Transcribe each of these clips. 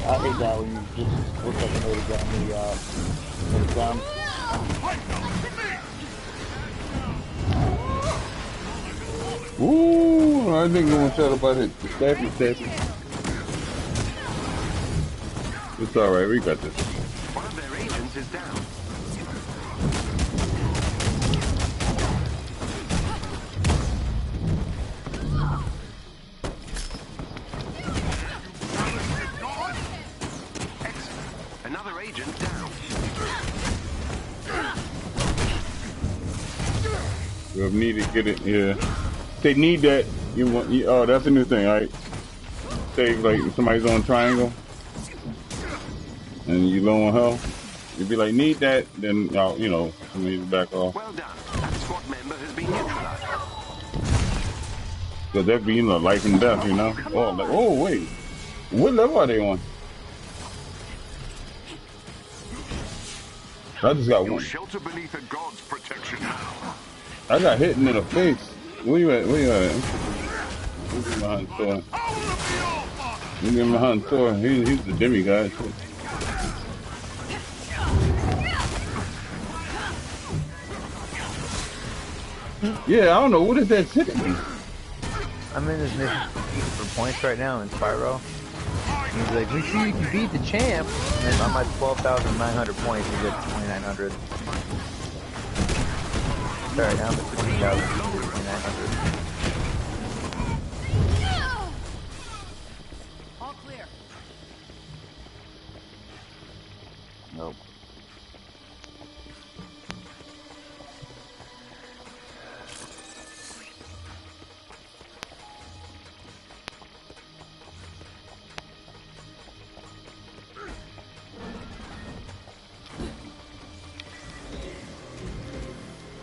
I hate that when you just look like an origami gun. Ooh, I think I'm gonna shut up about it. Staffy. It's alright, we got this. One of their agents is down. Excellent. Another agent down. We'll need to get it, yeah. They need that. Oh, that's a new thing, right? Say, like, somebody's on triangle, and you low on health. You'd be like, need that, then, you know, somebody's back off. Well done. That squad member has been neutralized. Because that be, you know, life and death, you know? Oh, like, oh, wait. What level are they on? I just got one. Shelter beneath a god's protection. I got hit in the face. Where you at? Where you at? Look at behind Thor. Look at behind Thor. He's the demigod. Yeah, I don't know. What is that hitting me? I'm in this mission for points right now in Spyro. And he's like, we see you can beat the champ. And then I'm at 12,900 points. He's at 2,900. Sorry, now I'm at 20,900. All clear. Nope.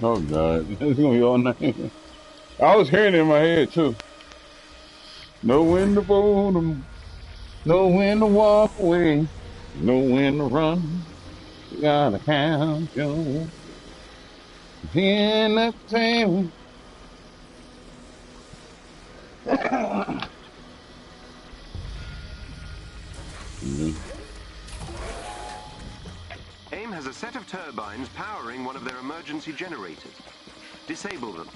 Oh God, it's gonna be all night. I was hearing it in my head too. Know when to fold 'em, know when to walk away, know when to run. You gotta have your in the table. AIM has a set of turbines powering one of their emergency generators. Disable them.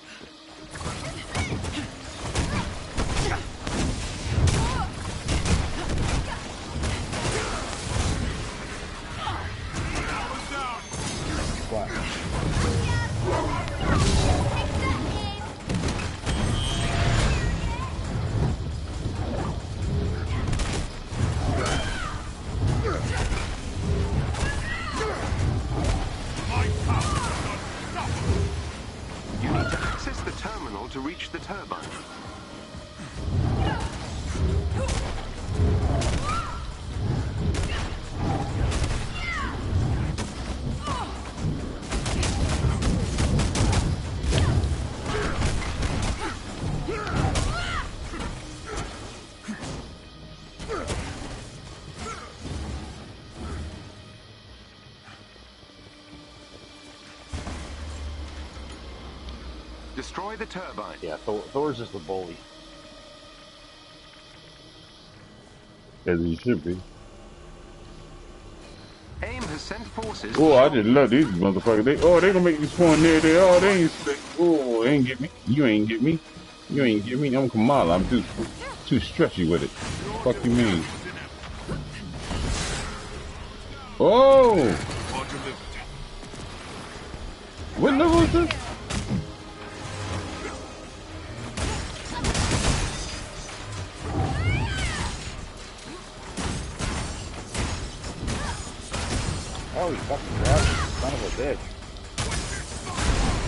You need to access the terminal to reach the turbine. Destroy the turbine. Yeah, Thor's just a bully. As he should be. AIM has sent forces. Oh, I just love these motherfuckers. They gonna make me spawn there. They ain't slick. Oh, they ain't get me. You ain't get me. You ain't get me. I'm Kamala. I'm too stretchy with it. Fuck you mean? Oh! What level is this? Oh, he fucking grabbed me, son of a bitch.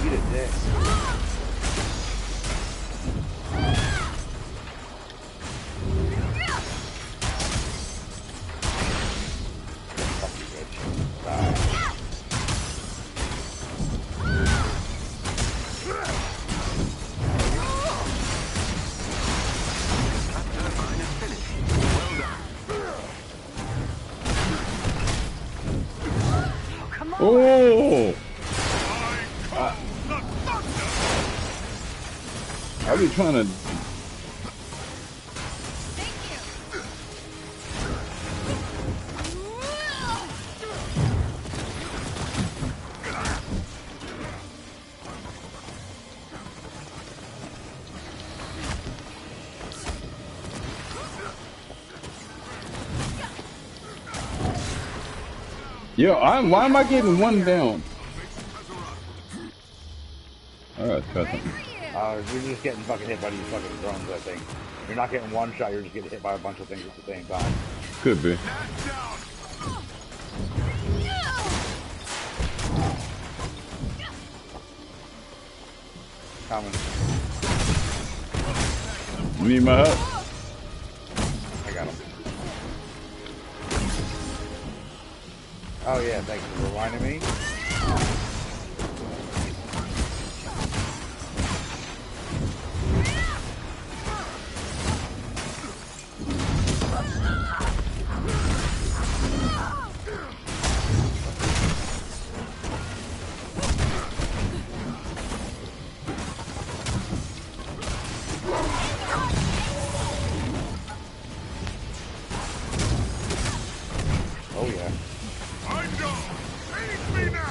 Eat a dick. Fuck you, bitch. Die. That turbine is finished. Well done. Oh! I be trying to. Yo, why am I getting one down? I gotta try something. You're just getting fucking hit by these fucking drones, I think. You're not getting one shot, you're just getting hit by a bunch of things at the same time. Could be. Coming. You need my help? I got him. Oh yeah, thanks for reminding me.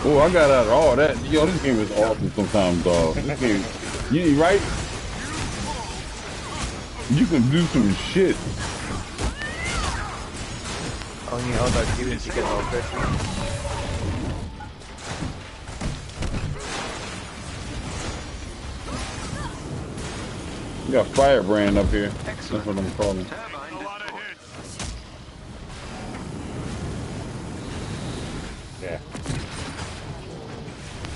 Oh, I got out of all that. Yo, this game is awesome sometimes, dog. This game, you right? You can do some shit. Oh, you hold our students to get all fishy. You got Firebrand up here. That's what I'm calling. Yeah.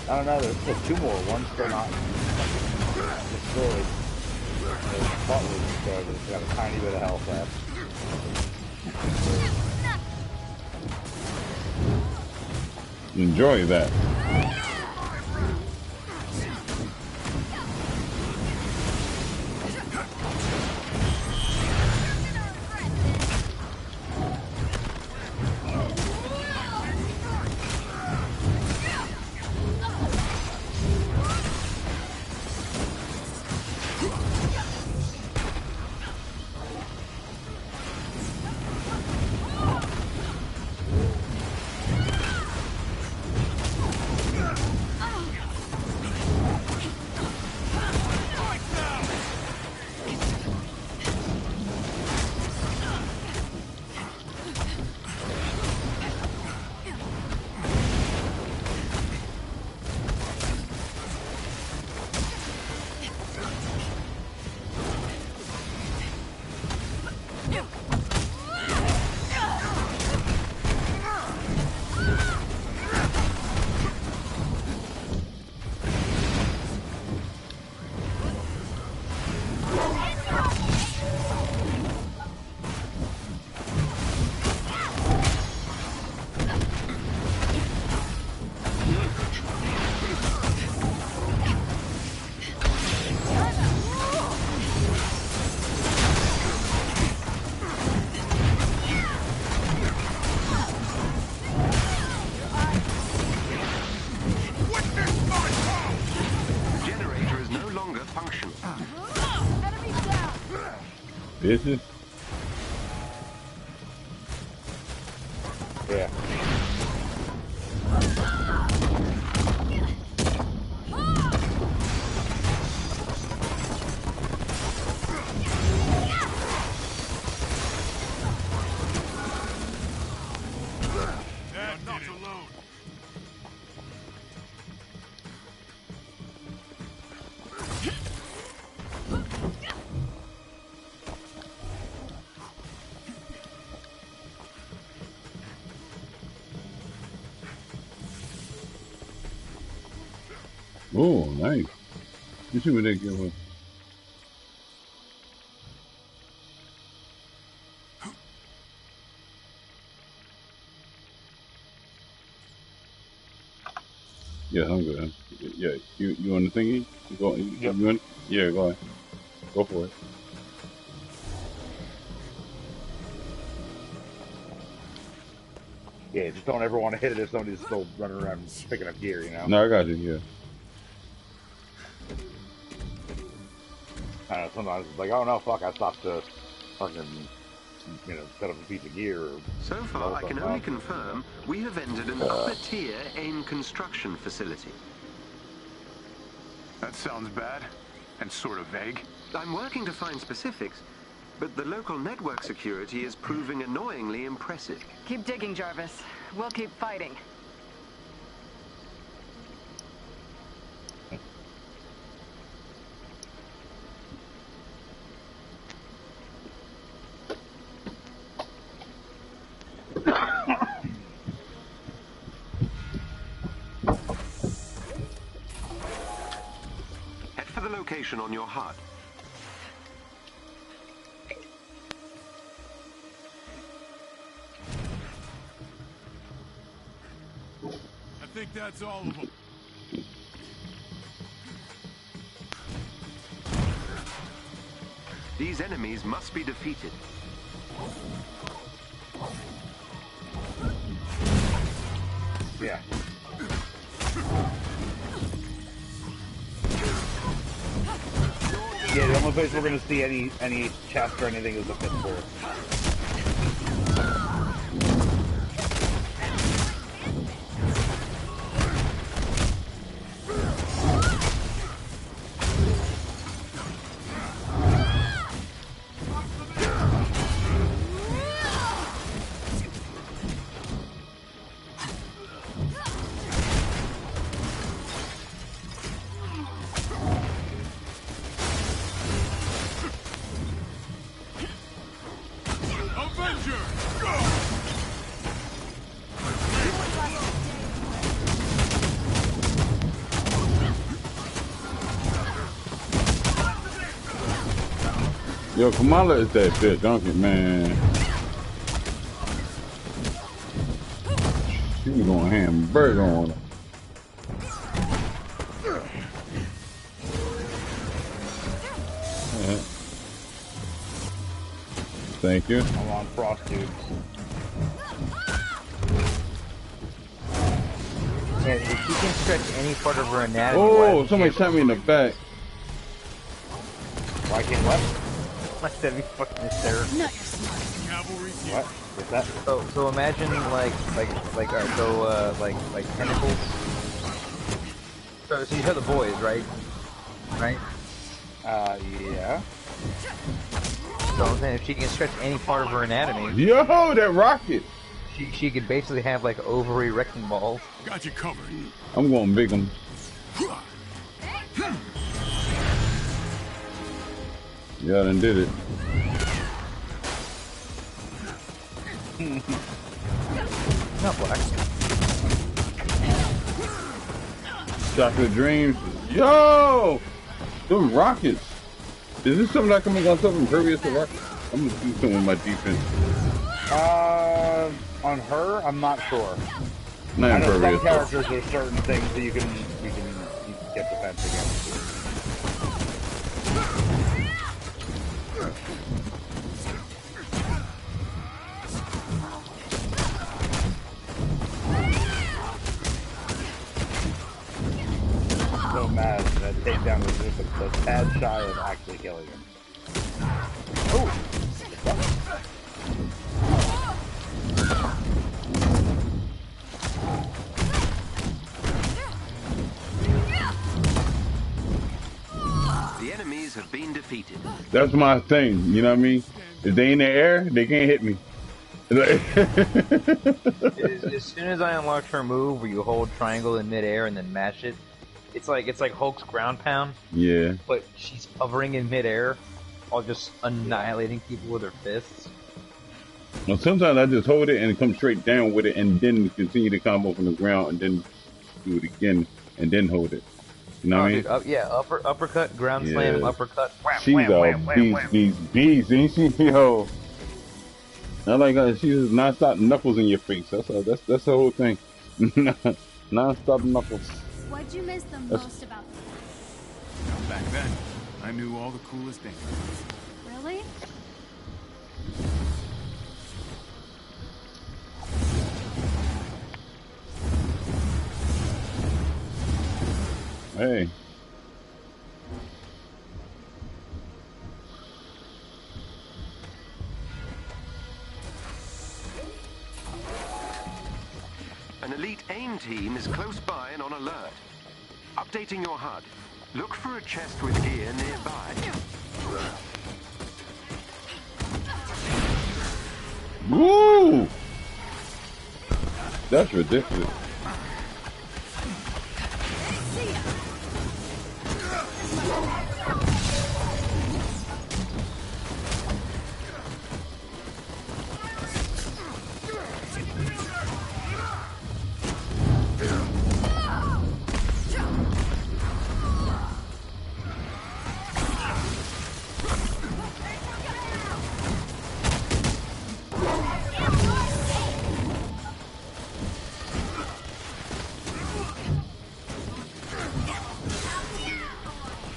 I don't know, there's still two more. One's still not destroyed. The butler's destroyed, but it's got a tiny bit of health left. Enjoy that. Bitches. Yeah. Oh, nice. You see what they give us. Yeah, I'm good. Yeah, you on the thingy? You go, Yep. you on? Yeah, go ahead. Go for it. Yeah, just don't ever want to hit it if somebody's still running around picking up gear, you know? No, I got you, yeah. I don't know, sometimes it's like, oh no, fuck, I stopped to fucking, you know, set up a piece of gear. Or so far, I can only confirm we have entered an upper-tier AIM construction facility. That sounds bad and sort of vague. I'm working to find specifics, But the local network security is proving annoyingly impressive. Keep digging, Jarvis. We'll keep fighting. Head for the location on your HUD. I think that's all of them. These enemies must be defeated. Yeah. Yeah, the only place we're gonna see any chest or anything is the PS4. Avenger! Go! Yo, Kamala is that bitch, don't you, man? She was going hamburger on her. Yeah. Thank you. I'm on frost tubes. Yeah, if she can stretch any part of her anatomy. Oh, somebody shot me in the back. Why can't what? Must that be fucking hysterical? No, you're smart. Cavalry here. What? What's that? So imagine like tentacles. So you have the boys, right? Right. Yeah. So I'm saying if she can stretch any part of her anatomy, Yo, that rocket. she could basically have like ovary wrecking balls. Got you covered. I'm going big 'em. Yeah, I done did it. Not black. Chocolate dreams. Yo, them rockets. Is this something I can make on something impervious to rockets? I'm gonna do something with my defense. On her, I'm not sure. Not I know some impervious. characters there's certain things that you can get defense against. So mad that takedown was just a tad shy of actually killing him. Oh! The enemies have been defeated. That's my thing. You know what I mean? If they in the air, they can't hit me. As soon as I unlock her move, where you hold triangle in midair and then mash it, it's like Hulk's ground pound. Yeah. But she's hovering in midair, while just annihilating people with her fists. Well, sometimes I just hold it and come straight down with it, and then continue the combo from the ground, and then do it again, and then hold it. You know what I mean? Dude, yeah, uppercut, ground slam, uppercut. Wham, She's wham, a wham, wham, wham. beast, ain't she? Yo, I like her. She just non-stop knuckles in your face. That's the whole thing. Non-stop knuckles. What'd you miss the most about them? Back then, I knew all the coolest things. Really? Hey. An elite AIM team is close by and on alert. Updating your HUD. Look for a chest with gear nearby. Woo! That's ridiculous.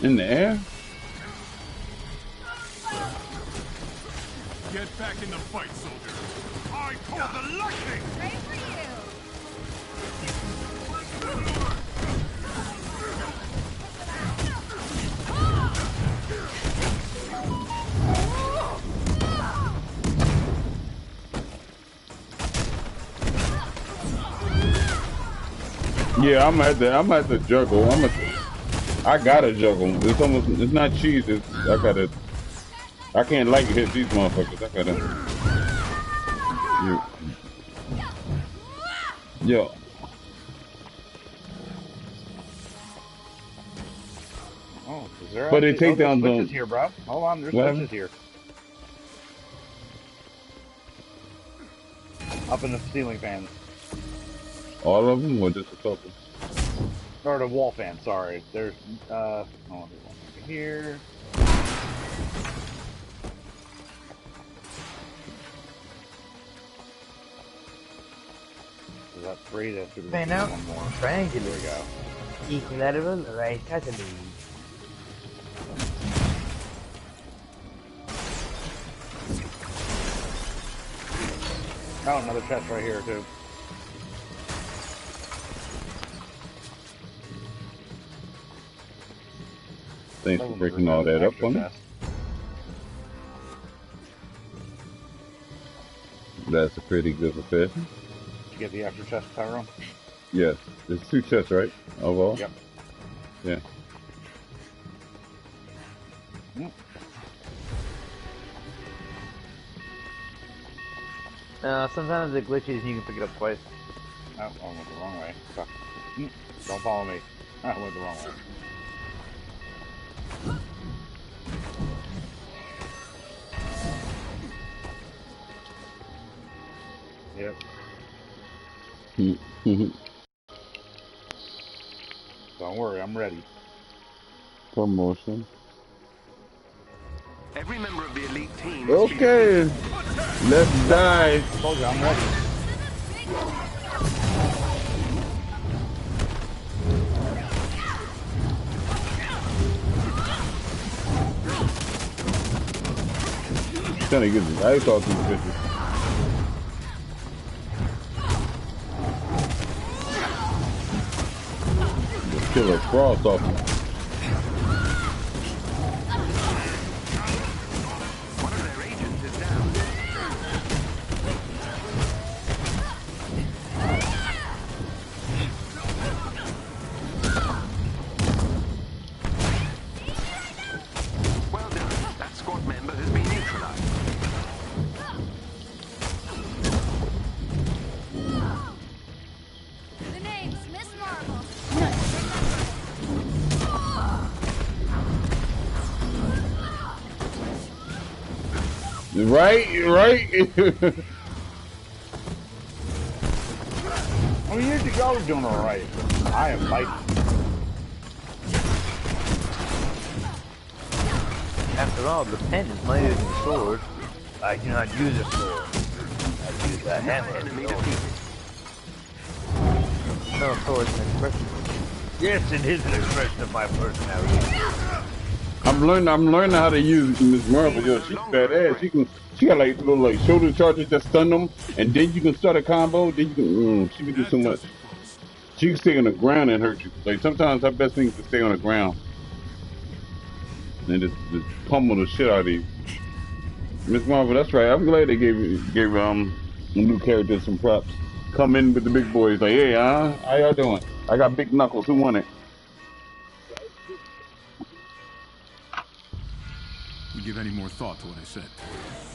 In the air? Get back in the fight, soldier. I call the lightning. Ready for you. Yeah, I'm at the juggle. I gotta juggle. It's not cheese. I can't like hit these motherfuckers. I gotta. Yo. Oh, is there But they actually, take down there's switches the. here, bro. Hold on, there's What? switches here. Up in the ceiling fans. All of them, or just a couple? Or the wall fan, sorry. There's, hold on, there's one over here. Is that 3? That should be Fan out. one more. Triangular. There we go. Equilateral, right, totally. Oh, another chest right here, too. Thanks for breaking all that up for me. That's a pretty good profession. Did you get the extra chest, Tyrone? Yes. There's 2 chests, right? Overall? Yep. Yeah. Sometimes it glitches and you can pick it up twice. Oh, I went the wrong way. Fuck. Don't follow me. I went the wrong way. Yep. Don't worry, I'm ready. Promotion. Every member of the elite team. Okay. Let's die. Told you, I'm ready. Trying to get this ice off these bitches. Just kill a frost off them. One of their agents is down. Well done. That squad member has been neutralized. The name's Miss Marvel. Right? I mean, y'all are doing alright. I am fighting. After all, the pen is mightier than the sword. I do not use a sword. I use a hammer. Enemy defeated. No, sword is an expression. Yes, it is an expression of my personality. I'm learning how to use Miss Marvel. Yo, she's badass. She got like little shoulder charges that stun them, and then you can start a combo. Then you can she can do so much. She can stay on the ground and hurt you. Like sometimes her best thing is to stay on the ground and just pummel the shit out of you. Miss Marvel, that's right. I'm glad they gave new characters some props. Come in with the big boys like, hey, how y'all doing? I got big knuckles. Who won it? You give any more thought to what I said?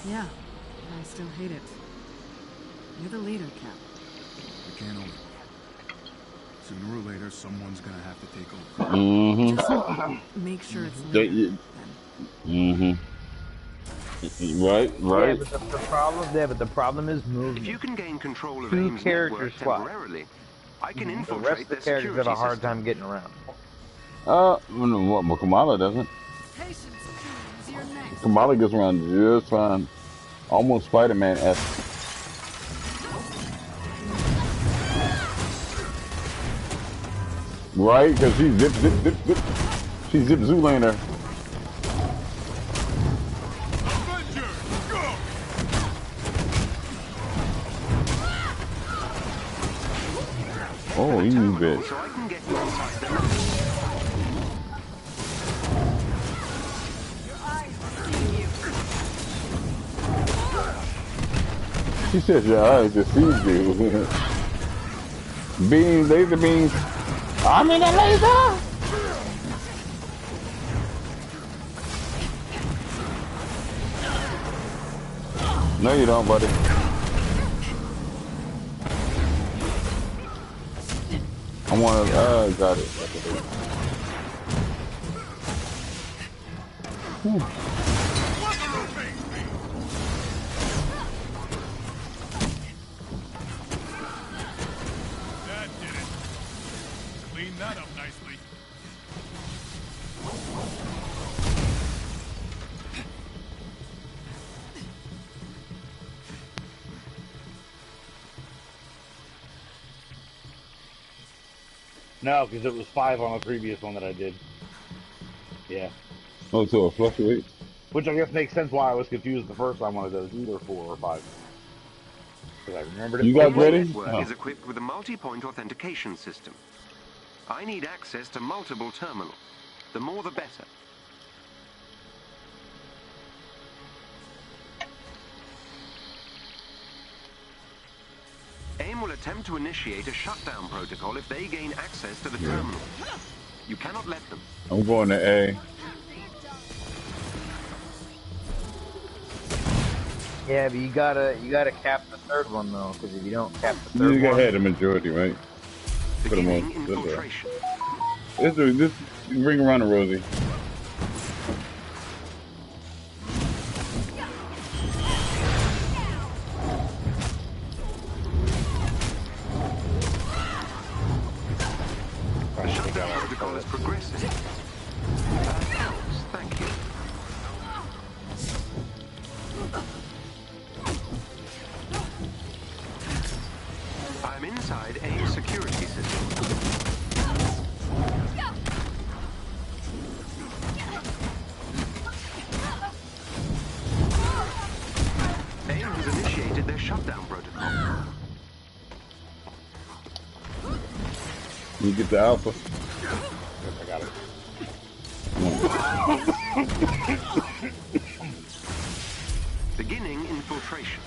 Yeah, I still hate it. You're the leader, Cap. I can't own it. Sooner or later, someone's gonna have to take over. Mm-hmm. Just make sure it's later, then. Mm-hmm. Right, Yeah, right. but the problem is If movement. you can gain control of 2 AIM's character network slots. temporarily, I can The rest infiltrate of the their characters have security a hard system. time getting around. Well, Kamala doesn't. Patience, James. You're next. Kamala gets around just fine. Almost Spider-Man-esque. Right? Because she zip, zip, zip, zip. She zip Zoolander. Oh, you bitch. So I can get you inside the map. She said your eyes deceived you. Beams, laser beams. I'm in a laser! No, you don't, buddy. I want to, got it. That did it. Clean that up nicely. No, because it was 5 on the previous one that I did. Yeah. Oh, so it fluctuates? Which I guess makes sense why I was confused the first time when it was either 4 or 5. Because I remembered it. You guys AIM's ready? network Oh. is equipped with a multi-point authentication system. I need access to multiple terminals. The more the better. AIM will attempt to initiate a shutdown protocol if they gain access to the terminal. You cannot let them. I'm going to A. Yeah, but you gotta cap the third one though, because if you don't cap the third You got one, ahead the majority, right? For the Beginning most. That's all right. infiltration. Let's do this. Bring around to Rosie. The shutdown protocol is progressing. That helps, thank you. I'm inside AIM security system. AIM has initiated their shutdown protocol. You get the alpha. I got it. Beginning infiltration.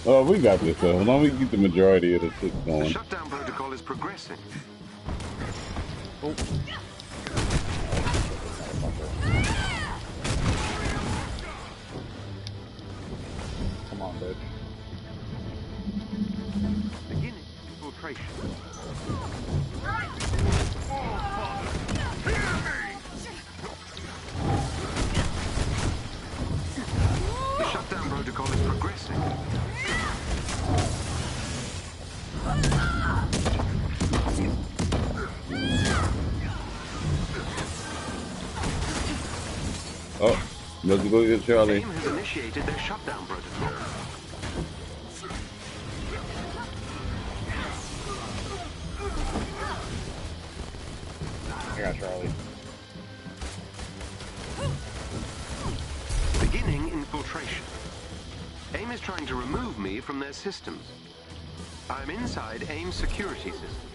Oh, we got this though. As long as we get the majority of the shit The going. shutdown protocol is progressing. Oh. Come on, bitch. Beginning infiltration. The shutdown protocol is progressing. Oh, let's go get Charlie. AIM has initiated their shutdown protocol. I got Charlie. Beginning infiltration. AIM is trying to remove me from their systems. I'm inside AIM security system.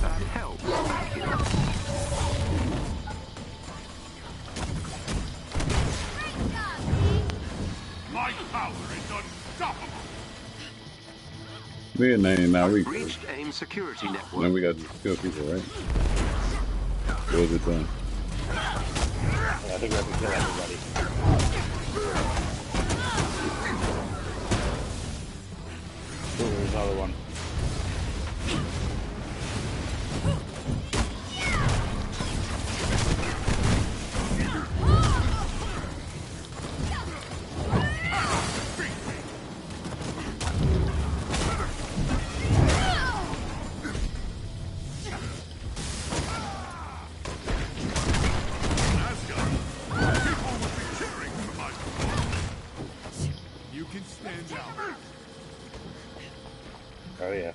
That helps. Thank you. My power is unstoppable. We at 99. We Breached AIM security network. then we got to kill people, right? What was it done? Yeah, I think we have to kill everybody. Oh, there's another one. Oh yeah.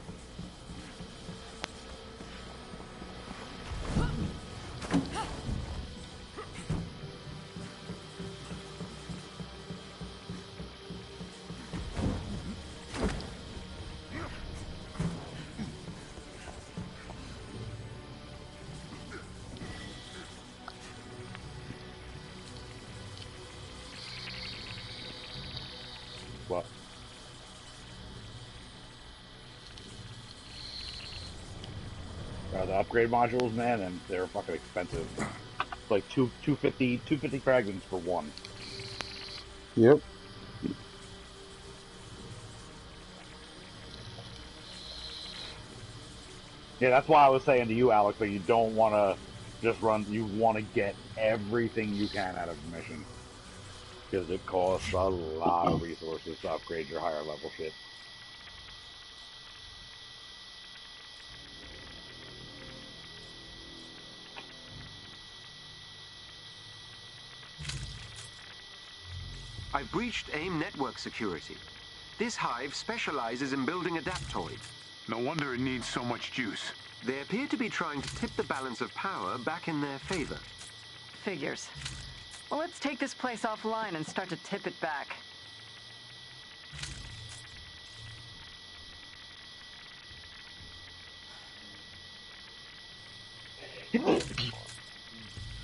What? The upgrade modules, man, and they're fucking expensive. It's like 250 fragments for one. Yep. Yeah, that's why I was saying to you, Alex, that you don't want to just run. You want to get everything you can out of the mission, because it costs a lot of resources to upgrade your higher level shit. I breached AIM network security. This hive specializes in building adaptoids. No wonder it needs so much juice. They appear to be trying to tip the balance of power back in their favor. Figures. Well, let's take this place offline and start to tip it back.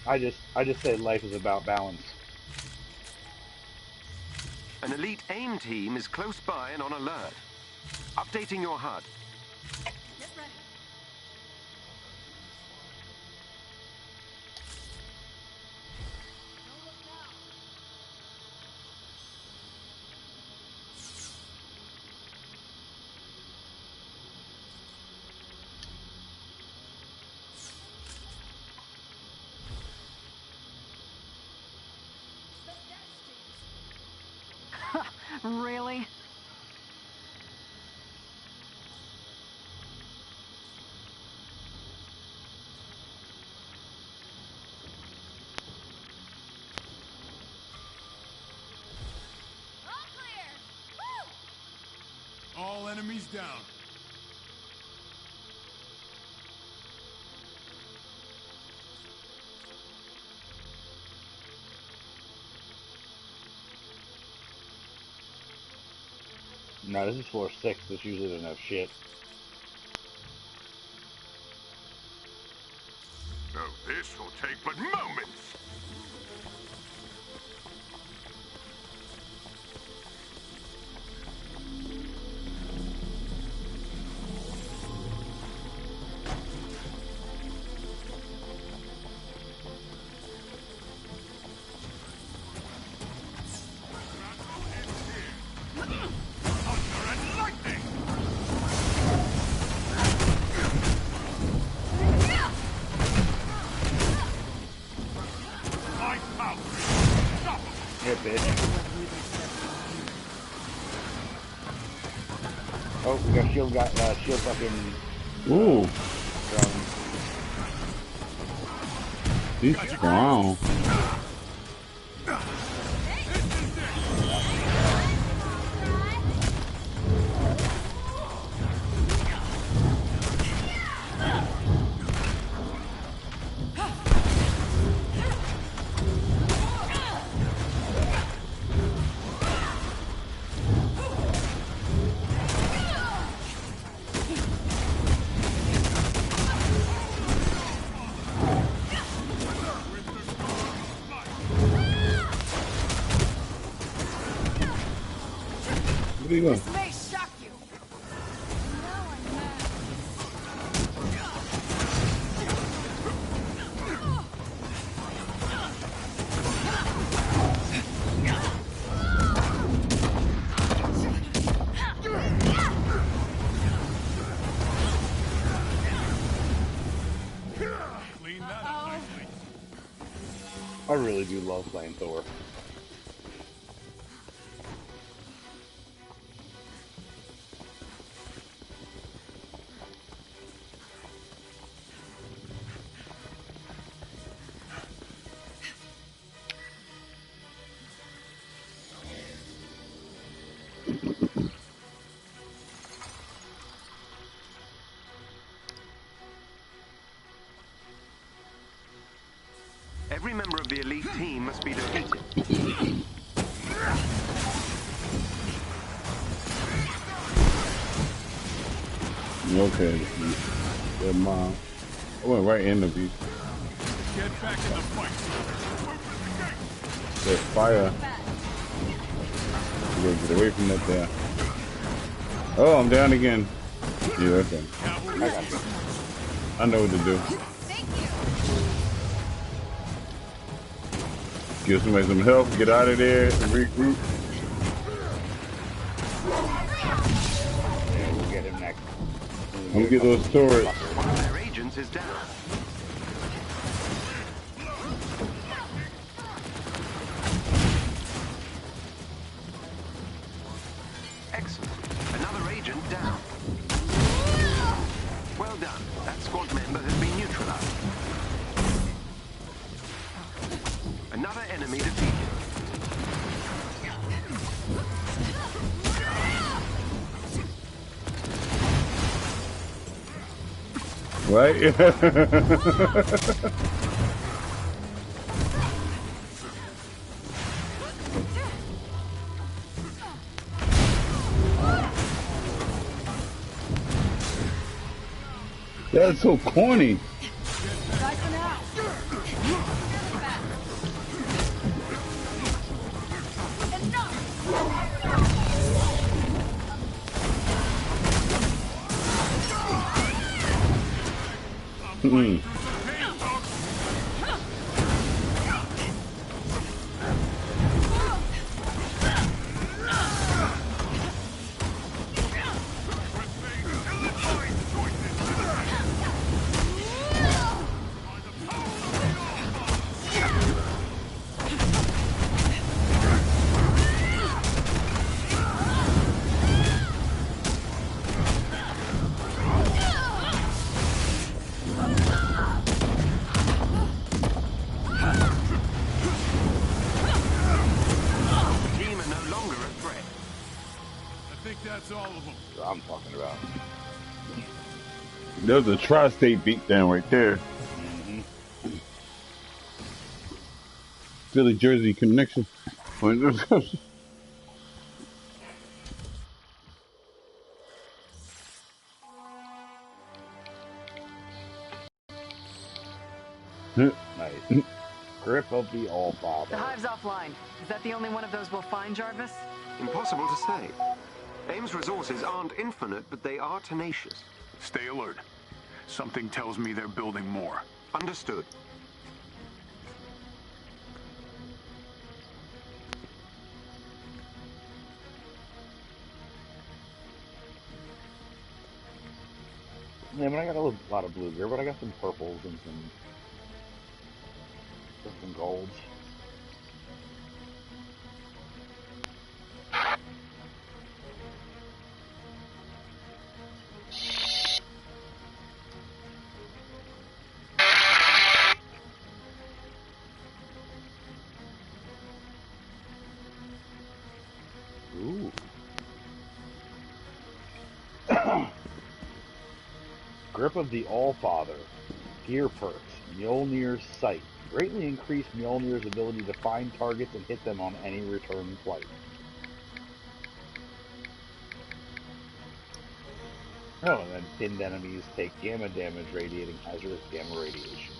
I just say life is about balance. An elite AIM team is close by and on alert. Updating your HUD. Get ready. Don't look now. Really? All clear. Woo! All enemies down. No, this is floor 6. This usually doesn't have shit. Oh, this will take but moments. Here, bitch. Oh, we got shield fucking. Ooh. He's strong. Where you going? This may shock you. Now I'm mad. I really do love playing Thor. Every member of the elite team must be defeated. Okay. Good mom. I went right in the beast. Get back in the fight. There's fire. You gotta get away from that there. Oh, I'm down again. Yeah, okay. I know what to do. Give somebody some help, get out of there, and regroup. Yeah, we'll get him next. I'm gonna get those turrets. One of their agents is down. Excellent. Another agent down. Well done. That squad member has been neutralized. Another enemy defeated. Right? That's so corny. Mm. I'm talking about. There's a tri-state beatdown right there. Philly Jersey connection. Nice. Grip of the All-Father. The hive's offline. Is that the only one of those we'll find, Jarvis? Impossible to say. AIM's resources aren't infinite, but they are tenacious. Stay alert. Something tells me they're building more. Understood. Yeah, I mean, I got a lot of blue here, but I got some purples and some golds. Ooh. Grip of the All-Father. Gear perks. Mjolnir's Sight. Greatly increase Mjolnir's ability to find targets and hit them on any return flight. Oh, and then pinned enemies take gamma damage radiating hazardous gamma radiation.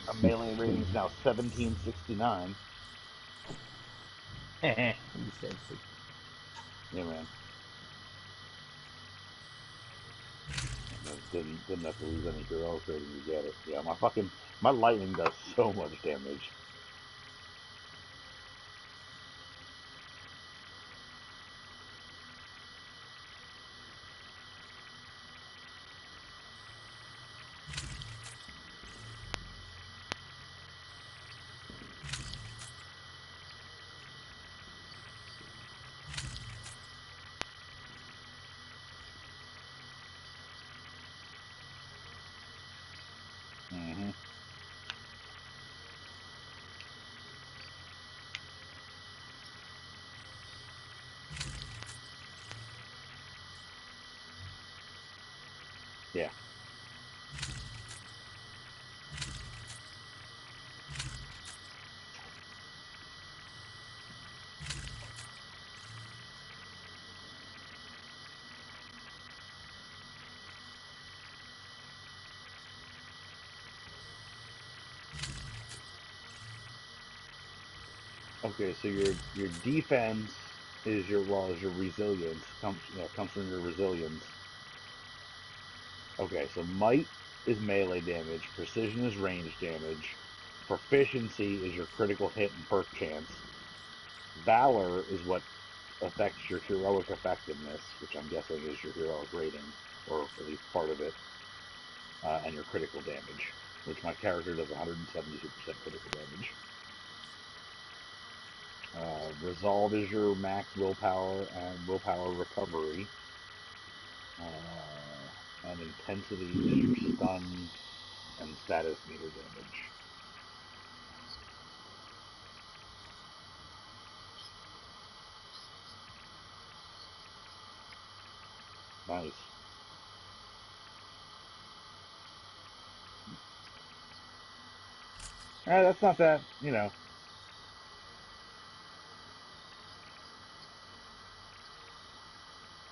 Our melee rating is now 1769. You said six. Yeah, man. Didn't have to lose any heroic rating to get it. Yeah, my lightning does so much damage. Mm-hmm. Yeah. Okay, so your defense is your resilience comes from your resilience. Okay, so might is melee damage, precision is range damage, proficiency is your critical hit and perk chance, valor is what affects your heroic effectiveness, which I'm guessing is your heroic rating, or at least part of it, and your critical damage, which my character does 172% critical damage. Resolve is your max willpower and willpower recovery. And intensity is your stun and status meter damage. Nice. That's not that,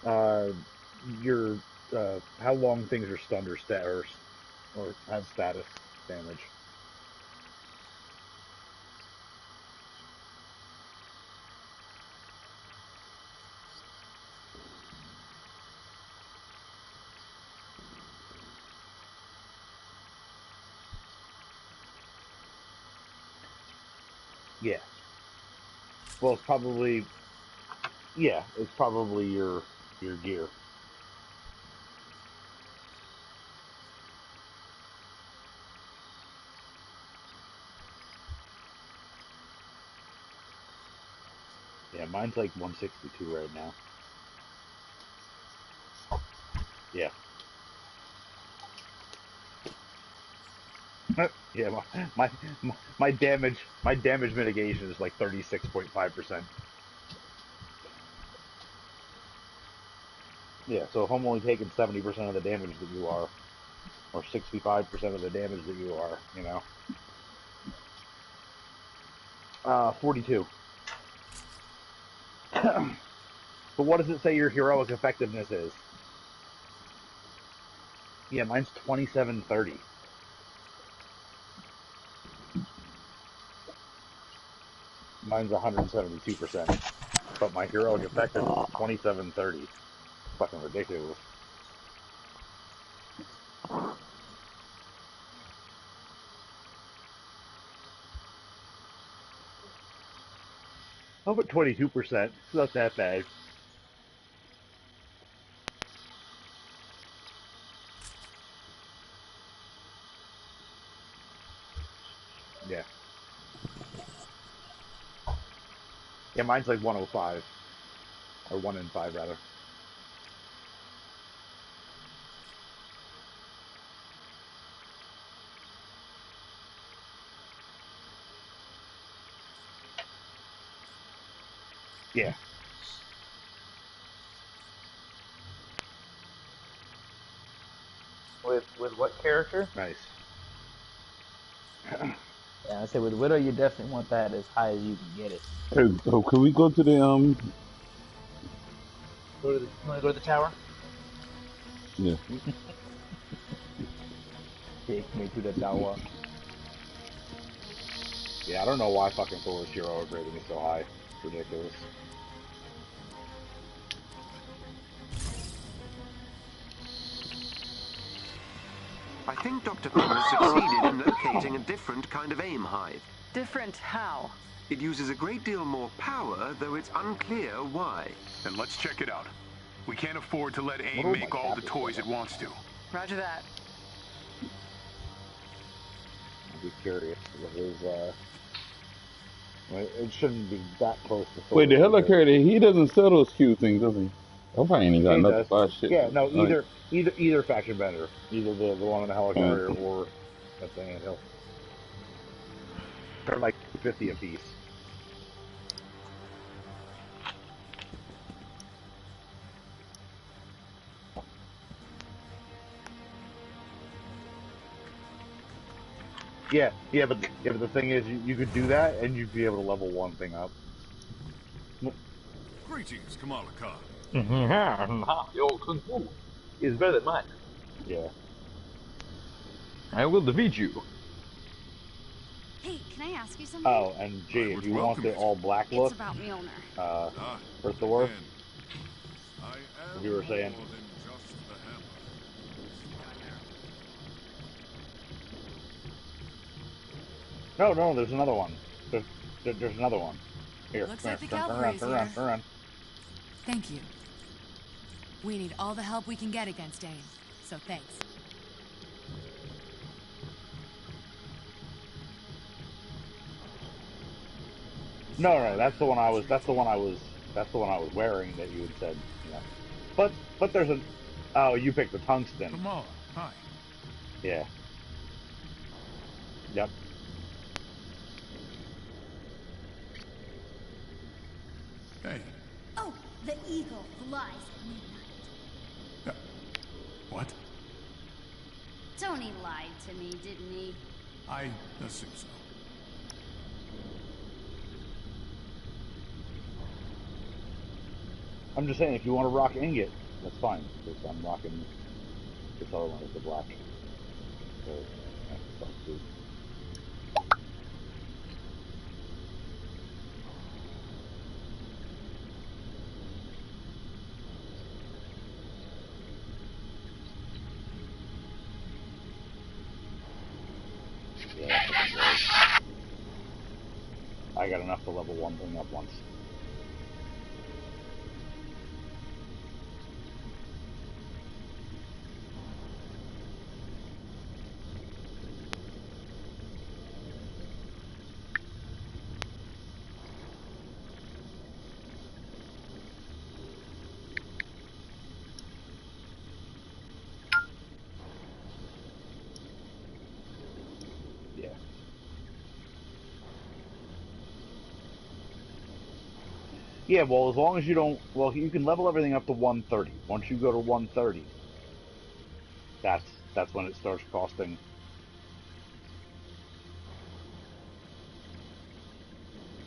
uh, your, how long things are stunned or have status damage. Yeah. Well, it's probably your gear. Yeah, mine's like 162 right now. Yeah. Yeah, my damage mitigation is like 36.5%. Yeah, so if I'm only taking 70% of the damage that you are, or 65% of the damage that you are, 42. But what does it say your heroic effectiveness is? Yeah, mine's 2730. Mine's 172%. But my heroic effectiveness is 2730. Fucking ridiculous. How about 22%? It's not that bad. Yeah. Yeah, mine's like 105. Or 1 in 5, rather. Yeah. With what character? Nice. Yeah, I say with Widow, you definitely want that as high as you can get it. Hey, oh, can we go to the You want to go to the tower? Yeah. Take me to the tower. Yeah, I don't know why fucking Thor's hero rating is so high. It's ridiculous. I think Dr. Thom has succeeded in locating a different kind of AIM hive. Different how? It uses a great deal more power, though it's unclear why. Then let's check it out. We can't afford to let What AIM are make my all the captors toys it doing? wants to. Roger that. I'd be curious. It shouldn't be that close to Thor. Wait, the helicarrier, he doesn't sell those cute things, does he? I probably ain't Yeah, got he nothing does. to buy shit. Yeah, no, Like, either faction vendor. Either the one on the uh, helicarrier or that thing in Hill. They're like 50 a piece. Yeah, but the thing is, you could do that and you'd be able to level one thing up. Greetings, Kamala Khan. Your kung fu is better than mine. Yeah. I will defeat you. Hey, can I ask you something? Oh, and G, if you want the all black It's look, about Mjolnir. for Thor, Again, I am as you were saying. more than just the hammer. No, there's another one. There's another one. Here, Looks come like here, the turn cavalry around, is turn around, here. turn around. Thank you. We need all the help we can get against AIM, so thanks. No, that's the one I was. That's the one I was wearing that you had said. Yeah. But there's a. Oh, you picked the tungsten. Kamala, hi. Yeah. Yep. Hey. Oh, the eagle flies at midnight. What? Tony lied to me, didn't he? I assume so. I'm just saying, if you want to rock ingot, that's fine. Because I'm rocking this other one with the black. So, yeah, that's good. Yeah, that's great. I got enough to level one thing up once. Yeah. Yeah, well, as long as you don't, well, you can level everything up to 130. Once you go to 130, that's when it starts costing.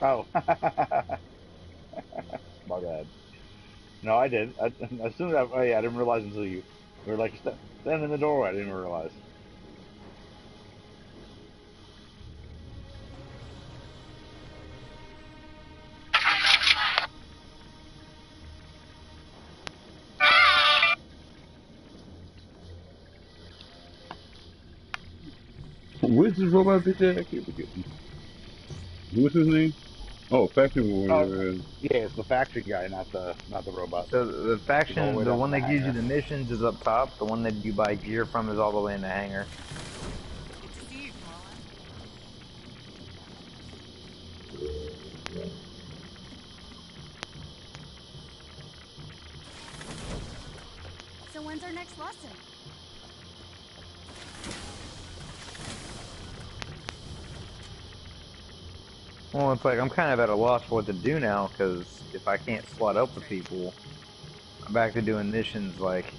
Oh, my bad. No, I did. As soon as oh yeah, I didn't realize until you were like stand in the doorway. I didn't realize. where's this robot bitch at? I keep forgetting. What's his name? Oh, Factory Oh, Warrior. yeah, it's the factory guy, not the robot. The He's all the faction, way the down one in the that gives you hangar. the missions is up top. The one that you buy gear from is all the way in the hangar. Good to see you, Kamala. So when's our next lesson? Well, it's like I'm kind of at a loss for what to do now, because if I can't slot up with people, I'm back to doing missions like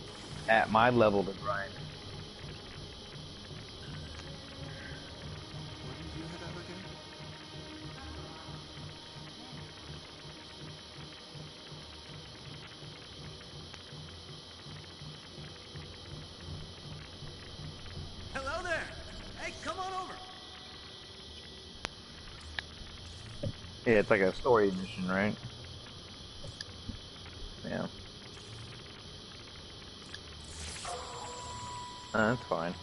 at my level to grind. Where did you head out again? Hello there! Hey, come on over! Yeah, it's like a story mission, right? Yeah. That's fine.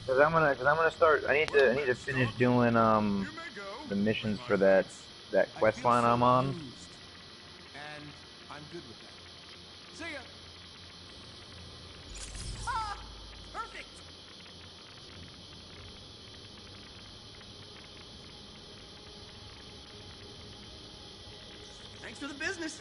Cause I'm gonna start. I need to finish doing the missions for that quest line I'm on. And I'm good with that. See ya. Ah, perfect. Thanks for the business.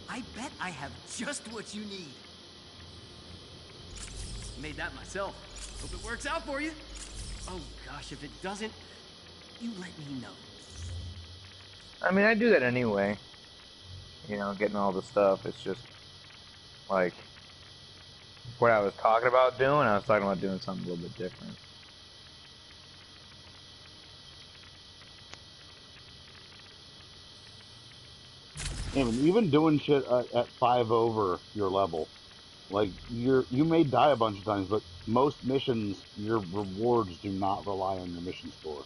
I bet I have just what you need. Made that myself. Hope it works out for you. Oh gosh, if it doesn't, you let me know. I mean, I do that anyway. You know, getting all the stuff. It's just like what I was talking about doing. I was talking about doing something a little bit different. Even doing shit at 5 over your level, like you may die a bunch of times, but most missions, your rewards do not rely on your mission score.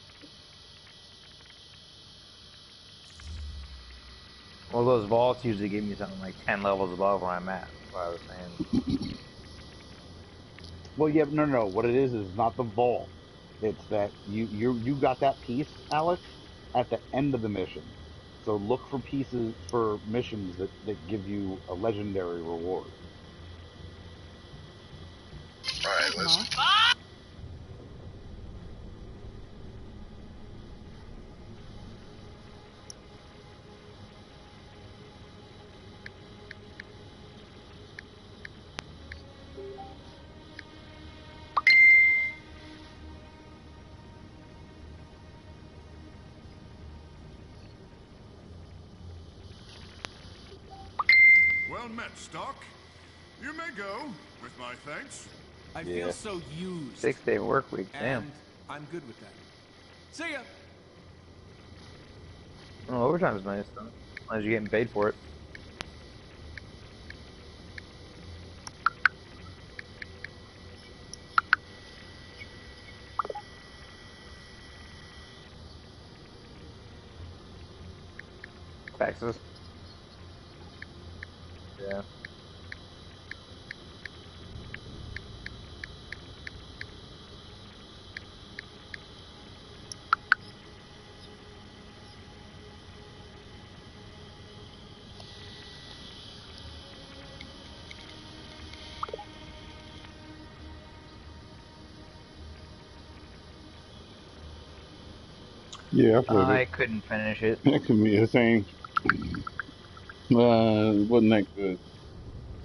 Well, those vaults usually give me something like 10 levels above where I'm at. That's what I was saying. Well, yeah, no. What it is not the vault. It's that you got that piece, Alex, at the end of the mission. So look for pieces for missions that give you a legendary reward. Alright, let's... Well met, Stock. You may go, with my thanks. I Yeah. feel so used. 6-day work week, damn. And I'm good with that. See ya. Oh, overtime's nice though. As long as you're getting paid for it. Taxes. Yeah. Yeah, I played I it. couldn't finish it. That could be the same. Wasn't that good?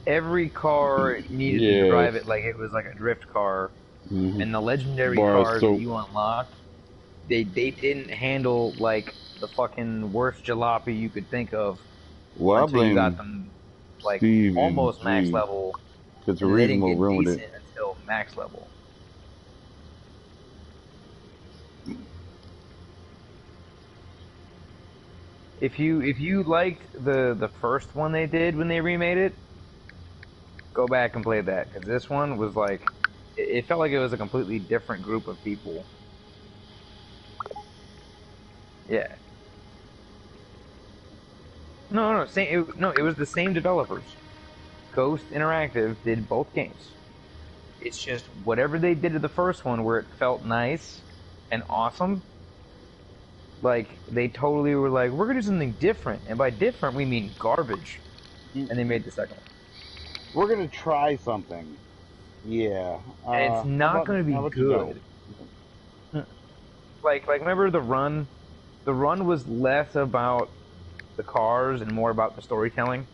Every car needed to Yes. drive it like it was like a drift car, Mm-hmm. and the legendary Bar cars that soap. you unlocked, they didn't handle like the fucking worst jalopy you could think of Well, I until you got blame them like Steve and almost max G, level, because the and they reason didn't we get ruined decent it. until max level. If you liked the first one they did when they remade it, go back and play that, because this one was like, it felt like it was a completely different group of people. Yeah. No, it was the same developers. Ghost Interactive did both games. It's just whatever they did to the first one, where it felt nice and awesome. Like they totally were like, we're gonna do something different, and by different we mean garbage. And they made the second one. We're gonna try something. Yeah. And it's not gonna be good. Like remember the run? The run was less about the cars and more about the storytelling.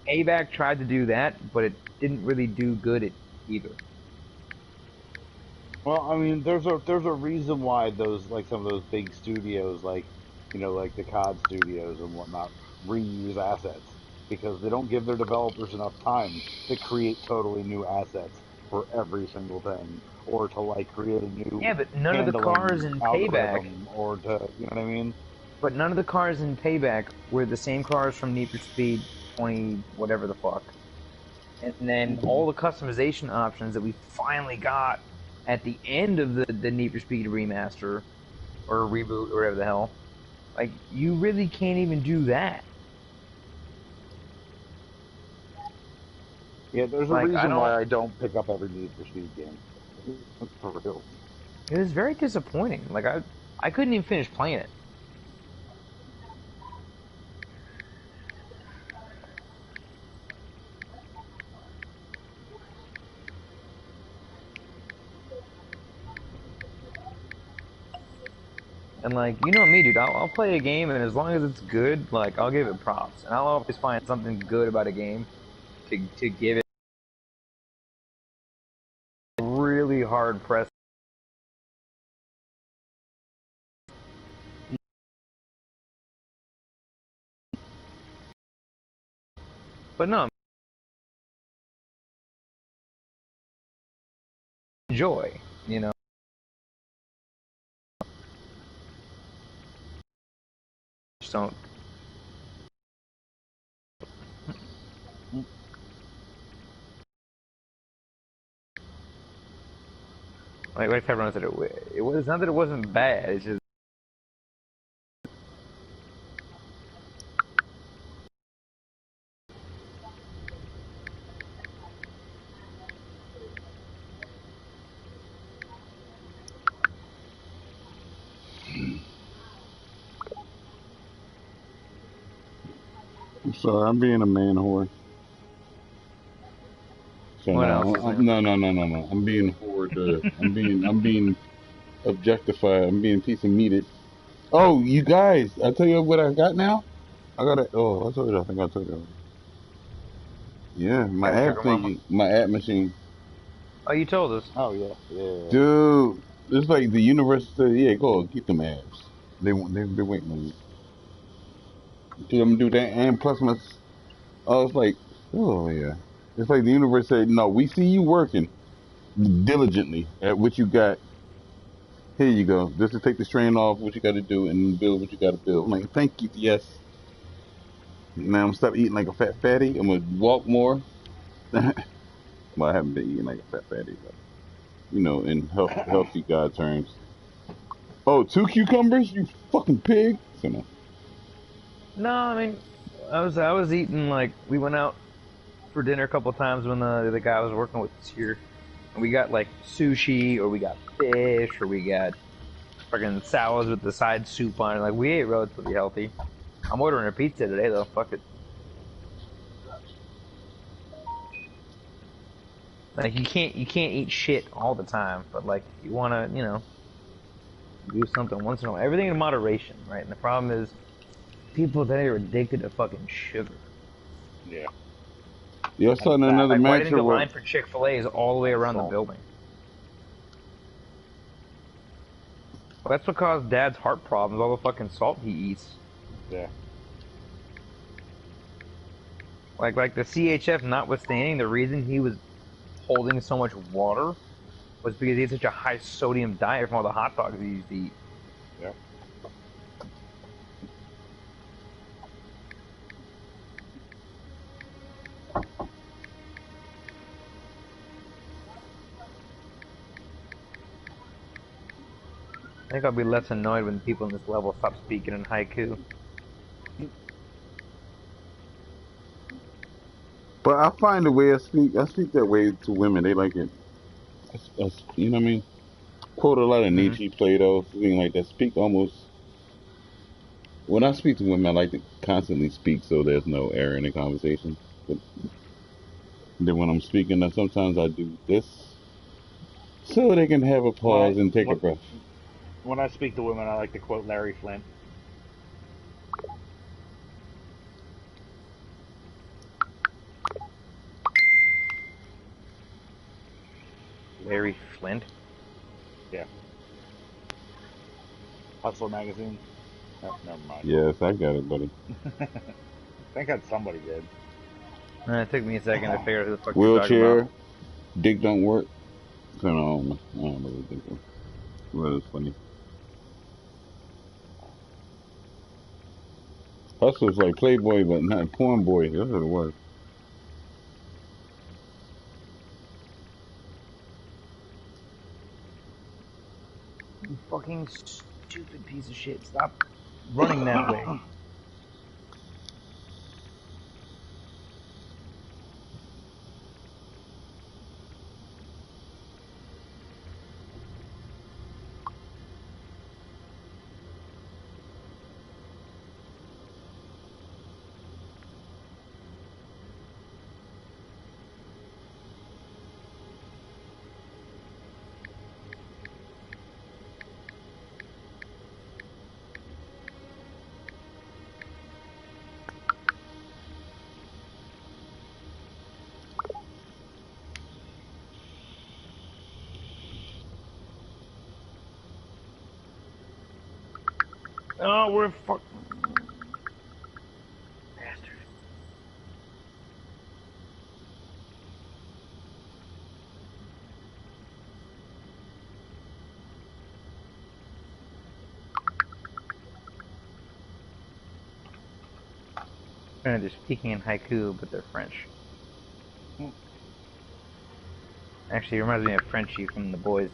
Payback tried to do that, but it didn't really do good at either. Well, I mean, there's a reason why those like some of those big studios, like like the COD studios and whatnot, reuse assets because they don't give their developers enough time to create totally new assets for every single thing, or to like create a new Yeah, but none of the cars handling in Payback, algorithm, or to what I mean. but none of the cars in Payback were the same cars from Need for Speed 20, whatever the fuck. And then all the customization options that we finally got at the end of the Need for Speed remaster or reboot or whatever the hell, like you really can't even do that. Yeah, there's a Like reason why I don't pick up every Need for Speed game. For real. it was very disappointing. Like I couldn't even finish playing it. And like, you know me, dude, I'll play a game and as long as it's good, like I'll give it props. And I'll always find something good about a game to give it really hard press. But no, enjoy, you know. Just don't. Like everyone said, it was not that it wasn't bad. It's just I'm sorry, I'm being a man whore. So what else no, is new? no. I'm being whored. I'm being objectified. I'm being piece of meated. Oh, you guys! I tell you what I got now. I got a. Oh, I told you. I think I told you. Yeah, my Got a ad sugar mama. thingy, my ad machine. Oh, you told us. Oh yeah, yeah. Dude, it's like the universe said, yeah, go get them abs. They want, they're waiting on you. Dude, I'm gonna do that, and plus my, oh, it's like, oh yeah, it's like the universe said, no, we see you working diligently at what you got. Here you go. Just to take the strain off what you got to do and build what you got to build. I'm like, thank you, yes. Now I'm gonna stop eating like a fat fatty. I'm gonna walk more. Well, I haven't been eating like a fat fatty, but in healthy God terms. Oh, 2 cucumbers? You fucking pig! So no. No, I mean, I was eating like we went out for dinner a couple times when the guy I was working with was here, and we got like sushi or we got fish or we got fucking salads with the side soup on it. Like we ate relatively healthy. I'm ordering a pizza today though. Fuck it. Like you can't eat shit all the time, but like if you wanna do something once in a while. Everything in moderation, right? And the problem is people today are addicted to fucking sugar. Yeah. You're starting another Like why do you match think the or line what? for Chick-fil-A is all the way around the Salt. building? Well, that's what caused Dad's heart problems. All the fucking salt he eats. Yeah. Like the CHF notwithstanding, the reason he was holding so much water was because he had such a high sodium diet from all the hot dogs he used to eat. Yep. I think I'll be less annoyed when people in this level stop speaking in haiku. But I find the way I speak. I speak that way to women. They like it. You know what I mean? Quote a lot of Mm-hmm. Nietzsche, Plato, something like that. Speak almost. When I speak to women, I like to constantly speak so there's no error in the conversation. But then when I'm speaking, sometimes I do this so they can have a When I pause and take a when, breath. when I speak to women, I like to quote Larry Flint. Barry Flint. Yeah. Hustler magazine. Oh, never mind. Yes, I got it, buddy. Thank God somebody did. It took me a second to figure out who the fuck you're talking about. Wheelchair, dick don't work. I don't know what it was. Well, it's funny. Hustler's like Playboy, but not porn boy. That's what it was. You fucking stupid piece of shit. Stop running that way. Oh, we're fuck. Bastard. They're speaking in haiku, but they're French. Actually, it reminds me of Frenchie from The Boys.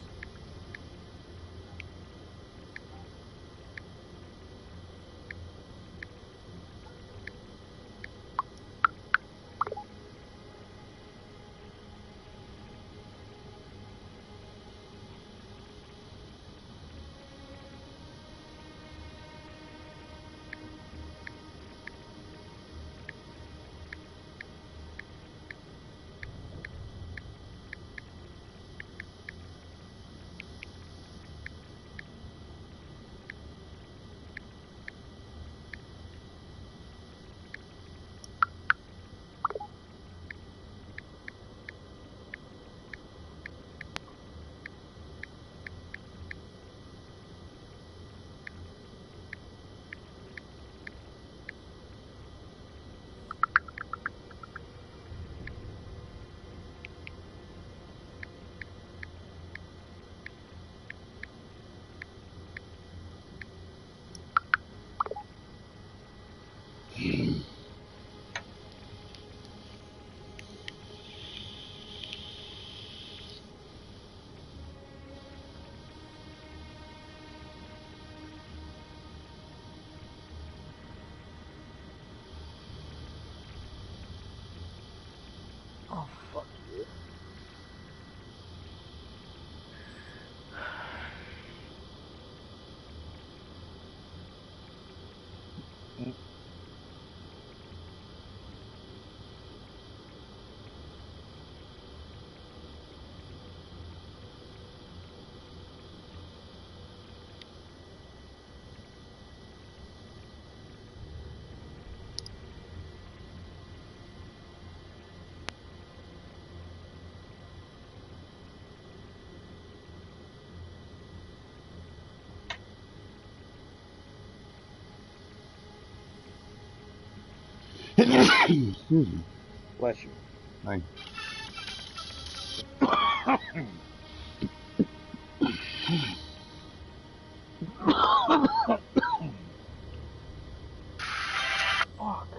Oh, fuck you. Excuse me. Bless you. Thank Fuck.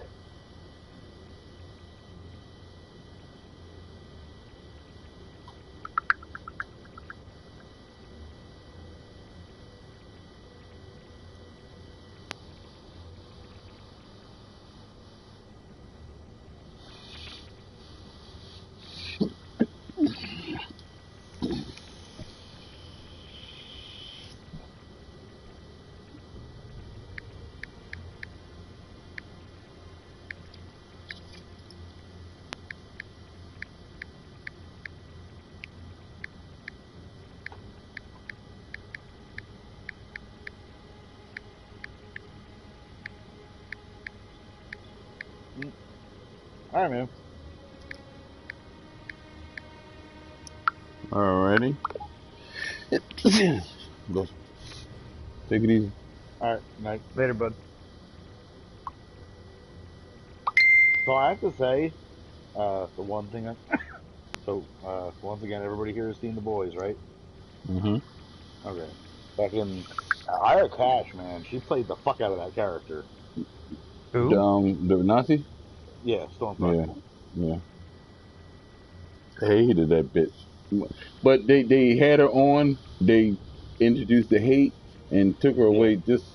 All right, man. Alrighty. Go. Take it easy. All right, night. Later, bud. So I have to say, the one thing. So once again, everybody here has seen The Boys, right? Mm-hmm. Okay. Fucking Ira Cash, man, she played the fuck out of that character. Who? The Nazi? Yeah, Stormfront. Yeah. Yeah. I hated that bitch. But they had her on, they introduced the hate and took her away just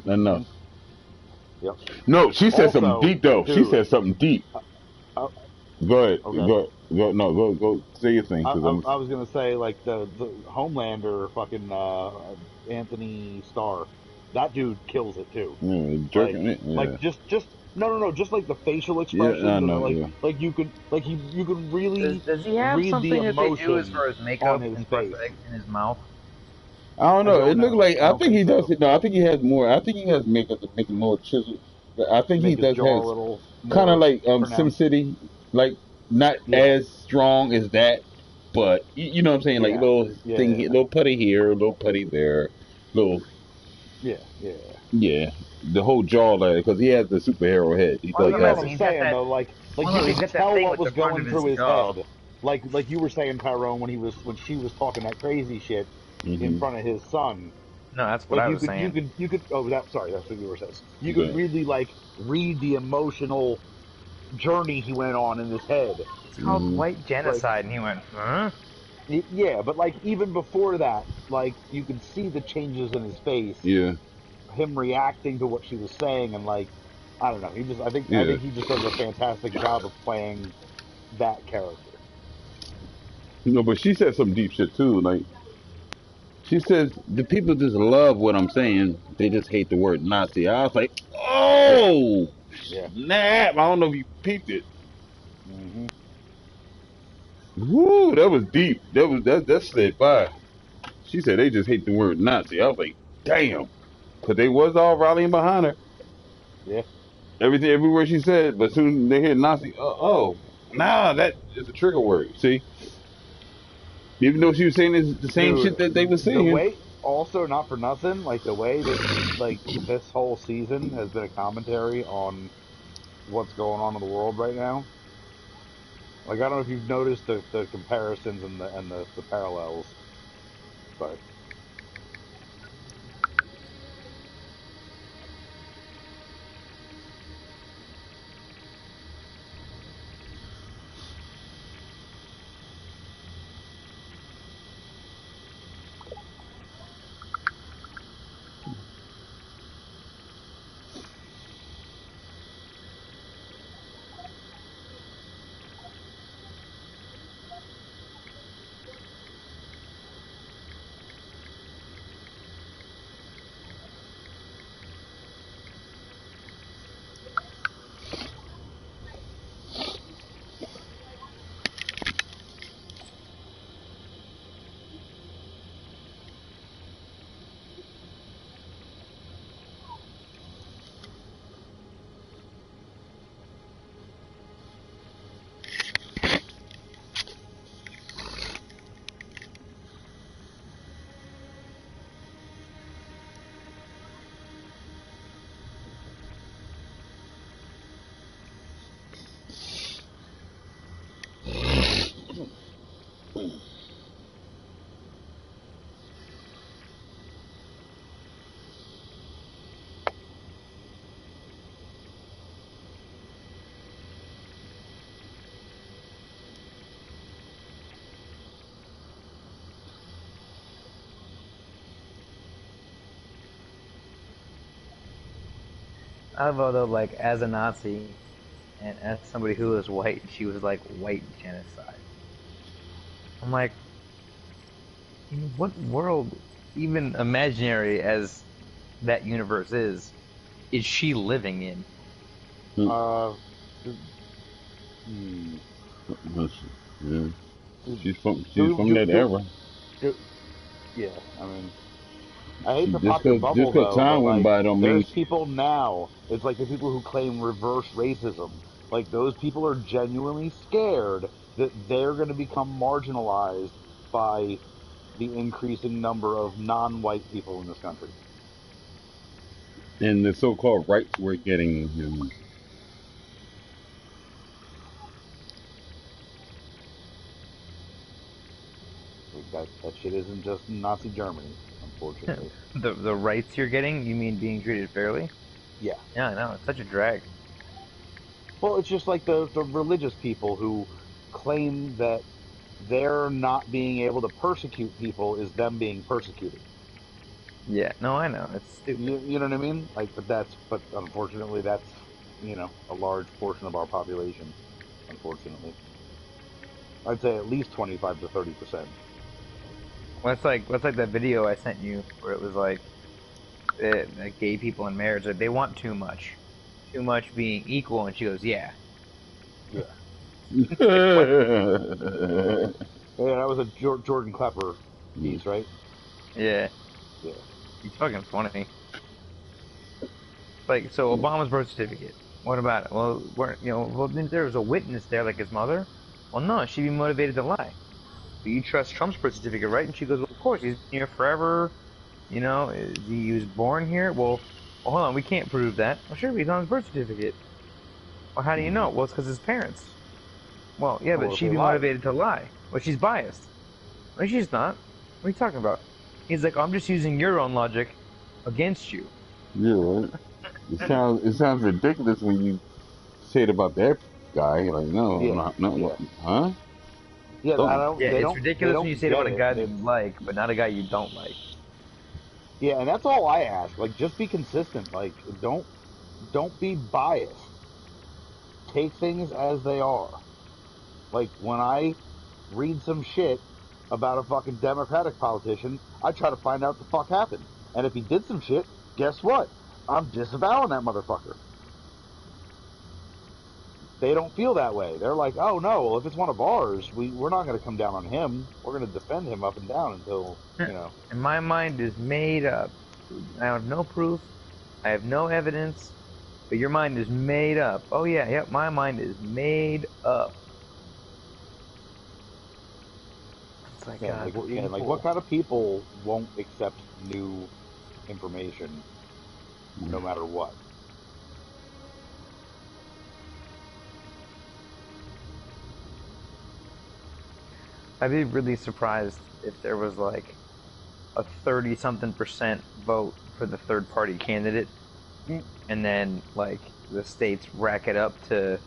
enough. Yep. No, she said something Also, deep though. She dude, said something deep. uh, Go ahead. okay. Go say your thing. I, Cause I, I was gonna say like the Homelander, fucking Anthony Starr, that dude kills it too. jerking it. Yeah. Like just no, just like the facial Yeah, expressions, I and know. like Yeah. like you could really Does he have read the something that they do as emotion far as on makeup his and face. prosthetics in his mouth? I don't I know. don't It looked know. like I I don't think he think does so. it. No, I think he has more. I think he has makeup to make it more chiseled. But I think he Make his does jaw a has little kind of more like pronounced. SimCity, like not Yeah, as strong as that, but you know what I'm saying, like yeah, little thing, yeah, little putty here, little putty there, little yeah. yeah, the whole jaw like because he has the superhero head. He Well, does But you know have what yes, I'm it. he's got saying that. though, like Well, you no, he's could got that tell thing what with the was front going of his through his jaw. head. Like you were saying, Tyrone, when she was talking that crazy shit in Hmm. front of his son. No, that's what Like I was saying. you could oh that's what you were saying. You could But really like read the emotional journey he went on in his head. It's called hmm white Like genocide, and he went, huh? yeah, but like even before that, like you could see the changes in his face, yeah, him reacting to what she was saying, and like I don't know. I yeah. think he just does a fantastic job of playing that character. But she said some deep shit too. Like she says, the people just love what I'm saying. They just hate the word Nazi. I was like, Yeah, oh yeah. snap! I don't know if you peeped it. Hmm. Woo, that was deep. That slid by. She said they just hate the word Nazi. I was like, damn, because they was all rallying behind her. Yeah. Everything, every word she said. But soon they hear Nazi. Nah, that is a trigger word. See, even though she was saying the same shit Dude, that they were the saying. way also not for nothing, like the way that like this whole season has been a commentary on what's going on in the world right now. Like I don't know if you've noticed the comparisons and the parallels, but I love how, though, like, as a Nazi, and as somebody who was white, she was like, white genocide. I'm like, in what world, even imaginary as that universe is she living in? uh, hmm, Yeah, do, she's from that era. do, yeah. I mean, I hate She to pop your bubble just 'cause though, but time went like, by don't mean there's people now. It's like the people who claim reverse racism. Like those people are genuinely scared that they're going to become marginalized by the increasing number of non-white people in this country. And the so-called rights we're getting. That shit isn't just Nazi Germany, unfortunately. The rights you're getting, you mean being treated fairly? Yeah. Yeah, I know, it's such a drag. Well, it's just like the religious people who claim that their not being able to persecute people is them being persecuted. Yeah, no, I know, it's stupid. You know what I mean? Like, but unfortunately, that's, a large portion of our population, unfortunately. I'd say at least 25 to 30%. Well, that's like that video I sent you where it was like gay people in marriage, like, they want too much being equal, and she goes, yeah. Yeah. Yeah. Yeah, that was a Jordan Klepper piece, right? Yeah. Yeah. He's fucking funny. Like, so Obama's birth certificate. What about it? Well, there was a witness there, like his mother. Well, no, she'd be motivated to lie. But you trust Trump's birth certificate, right? And she goes, well, of course, he's been here forever. He was born here. Well, hold on, we can't prove that. Well, sure, he's on his birth certificate. Well, how do you know? Well, it's because his parents. Well, yeah, but she'd be motivated to lie. Well, she's biased. No, she's not. What are you talking about? He's like, I'm just using your own logic against you. Yeah, right. It sounds ridiculous when you say it about that guy. Like, no, Yeah. no, huh? Yeah, it's ridiculous when you say it about a guy that you like, but not a guy you don't like. Yeah, and that's all I ask. Like, just be consistent. Like, don't be biased. Take things as they are. Like, when I read some shit about a fucking Democratic politician, I try to find out what the fuck happened. And if he did some shit, guess what? I'm disavowing that motherfucker. They don't feel that way. They're like, oh no, well, if it's one of ours, we're not going to come down on him. We're going to defend him up and down until, And my mind is made up. I have no proof. I have no evidence. But your mind is made up. Oh yeah, yep, my mind is made up. It's like, like what kind of people won't accept new information no matter what? I'd be really surprised if there was like a 30-something% vote for the third-party candidate, and then like the states rack it up to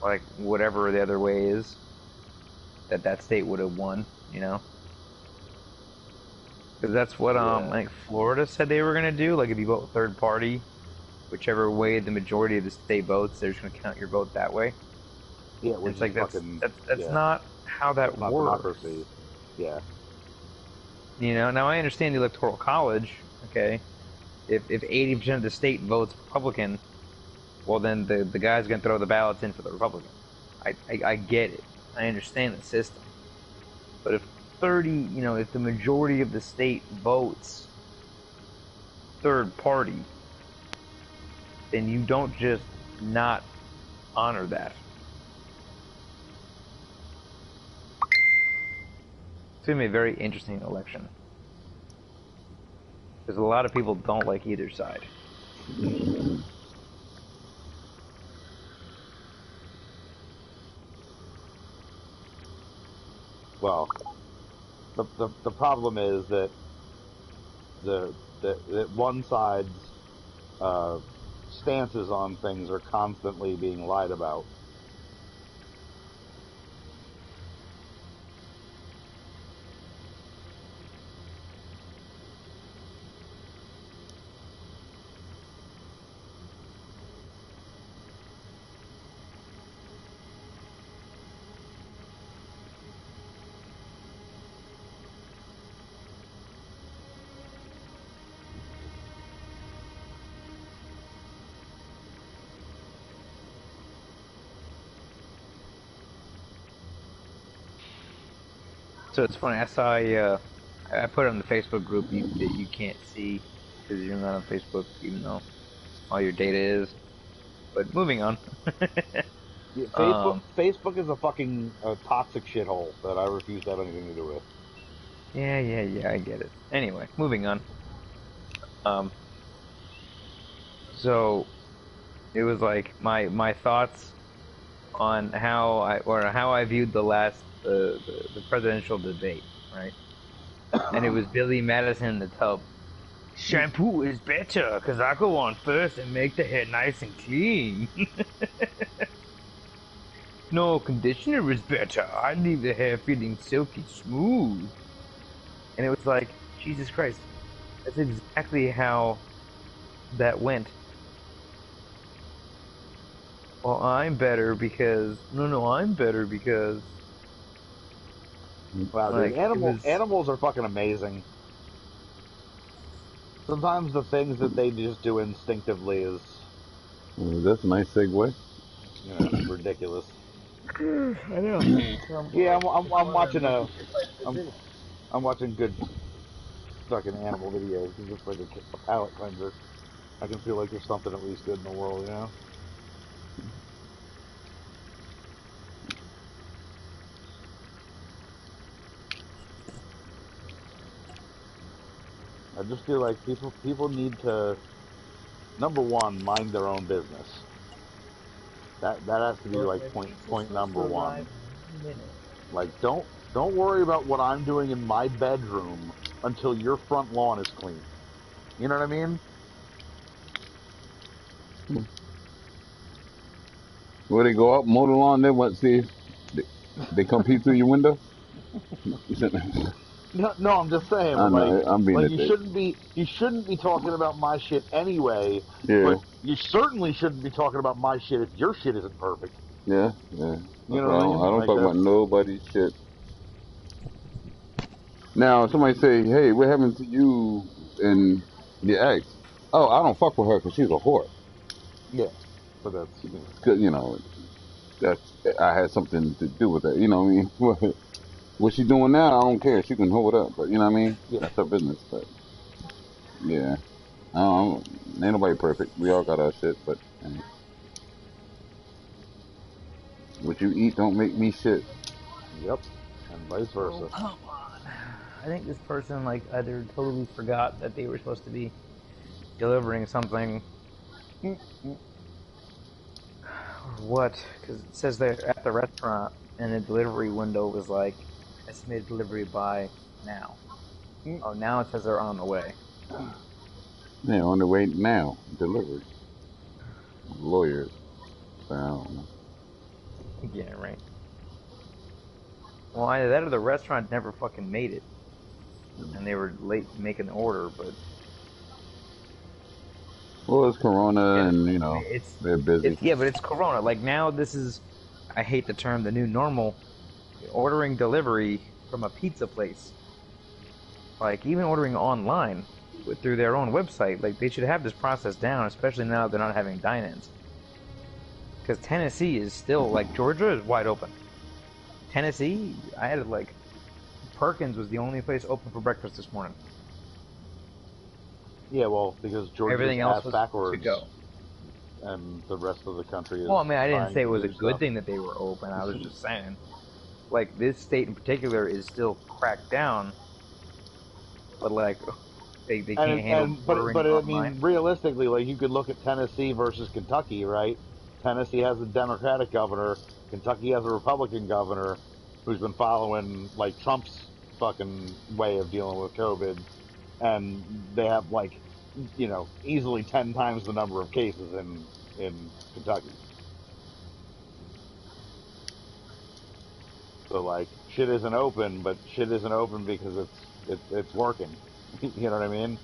like whatever the other way is that state would have won, because that's what like Florida said they were gonna do. Like if you vote third party, whichever way the majority of the state votes, they're just gonna count your vote that way. Yeah, which it's like that's yeah. not how that not works. Democracy. Yeah. Now I understand the Electoral College. Okay, if 80% of the state votes Republican, well then the guy's gonna throw the ballots in for the Republican. I get it. I understand the system. But if if the majority of the state votes third party, then you don't just not honor that. It's going to be a very interesting election. Because a lot of people don't like either side. Well, the problem is that that one side's stances on things are constantly being lied about. So it's funny, I saw I put it on the Facebook group that you can't see because you're not on Facebook, even though all your data is. But moving on. Yeah, Um, Facebook is a fucking toxic shithole that I refuse to have anything to do with. yeah, I get it. Anyway, moving on. Um, so it was like my thoughts on how I viewed the last the presidential debate, right? And it was Billy Madison in the tub. Shampoo is better because I go on first and make the hair nice and clean. No, conditioner is better. I leave the hair feeling silky smooth. And it was like, Jesus Christ, that's exactly how that went. Well, I'm better because I'm better because Wow, dude, like it was. animals are fucking amazing. Sometimes the things that they just do instinctively is, That's a nice segue. ridiculous. I know. Yeah, I'm watching I'm watching good fucking animal videos. It's just like a palate cleanser. I can feel like there's something at least good in the world, you know? I just feel like people need to, number one, mind their own business. That has to be like point number one. Like don't worry about what I'm doing in my bedroom until your front lawn is clean. You know what I mean? Where they go up, mow the lawn, then what? See, they come peek through your window. No, I'm just saying, I but like, know, I'm being a you dick. shouldn't be talking about my shit anyway. Yeah, But you certainly shouldn't be talking about my shit if your shit isn't perfect. yeah. You That's know why what I I mean? don't Like talk about that's nobody's shit. Now, somebody say, "Hey, what happened to you and your ex?" Oh, I don't fuck with her because she's a whore. yeah, but that's 'Cause, that's I had something to do with that. You know what I mean? What she doing now, I don't care. She can hold up, but you know what I mean? yeah. That's her business. But yeah, I don't, ain't nobody perfect. We all got our shit, but what you eat don't make me shit. Yep, and vice Oh, versa. come on. I think this person like either totally forgot that they were supposed to be delivering something, or what? Because it says they're at the restaurant, and the delivery window was like estimated delivery by now. Oh, now it says they're on the way. Yeah, on the way now, delivery. Lawyers. So, I don't know. Yeah, right. Well, either that or the restaurant never fucking made it, and they were late making the order. But Well, it's Corona, yeah, and I mean they're busy. it's yeah, but it's Corona. Like now, this is, I hate the term, the new normal. Ordering delivery from a pizza place, like even ordering online through their own website, like they should have this process down, especially now they're not having dine-ins. Because Tennessee is still like Georgia is wide open. Tennessee, I had like Perkins was the only place open for breakfast this morning. Yeah, well, because Georgia's Everything else ass was to backwards, go. and the rest of the country is Well, I mean, I didn't trying say it to was a do good stuff. thing that they were open. I was just saying, like this state in particular is still cracked down, but like they can't handle ordering But I online. mean, realistically, like you could look at Tennessee versus Kentucky, right? Tennessee has a Democratic governor. Kentucky has a Republican governor who's been following like Trump's fucking way of dealing with COVID, and they have like, easily 10 times the number of cases in Kentucky. So like, shit isn't open, but shit isn't open because it's working. You know what I mean?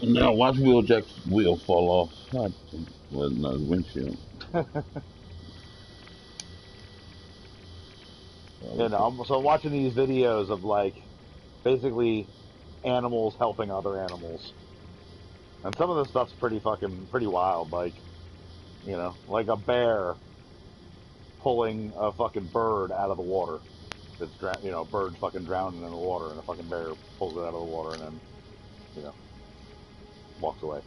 Now watch Wheeljack's wheel fall off. God, well, no, windshield. You know, so I'm watching these videos of like basically animals helping other animals, and some of this stuff's pretty wild. Like, you know, like a bear pulling a fucking bird out of the water. It's you know, a bird's fucking drowning in the water, and a fucking bear pulls it out of the water and then, you know, walks away.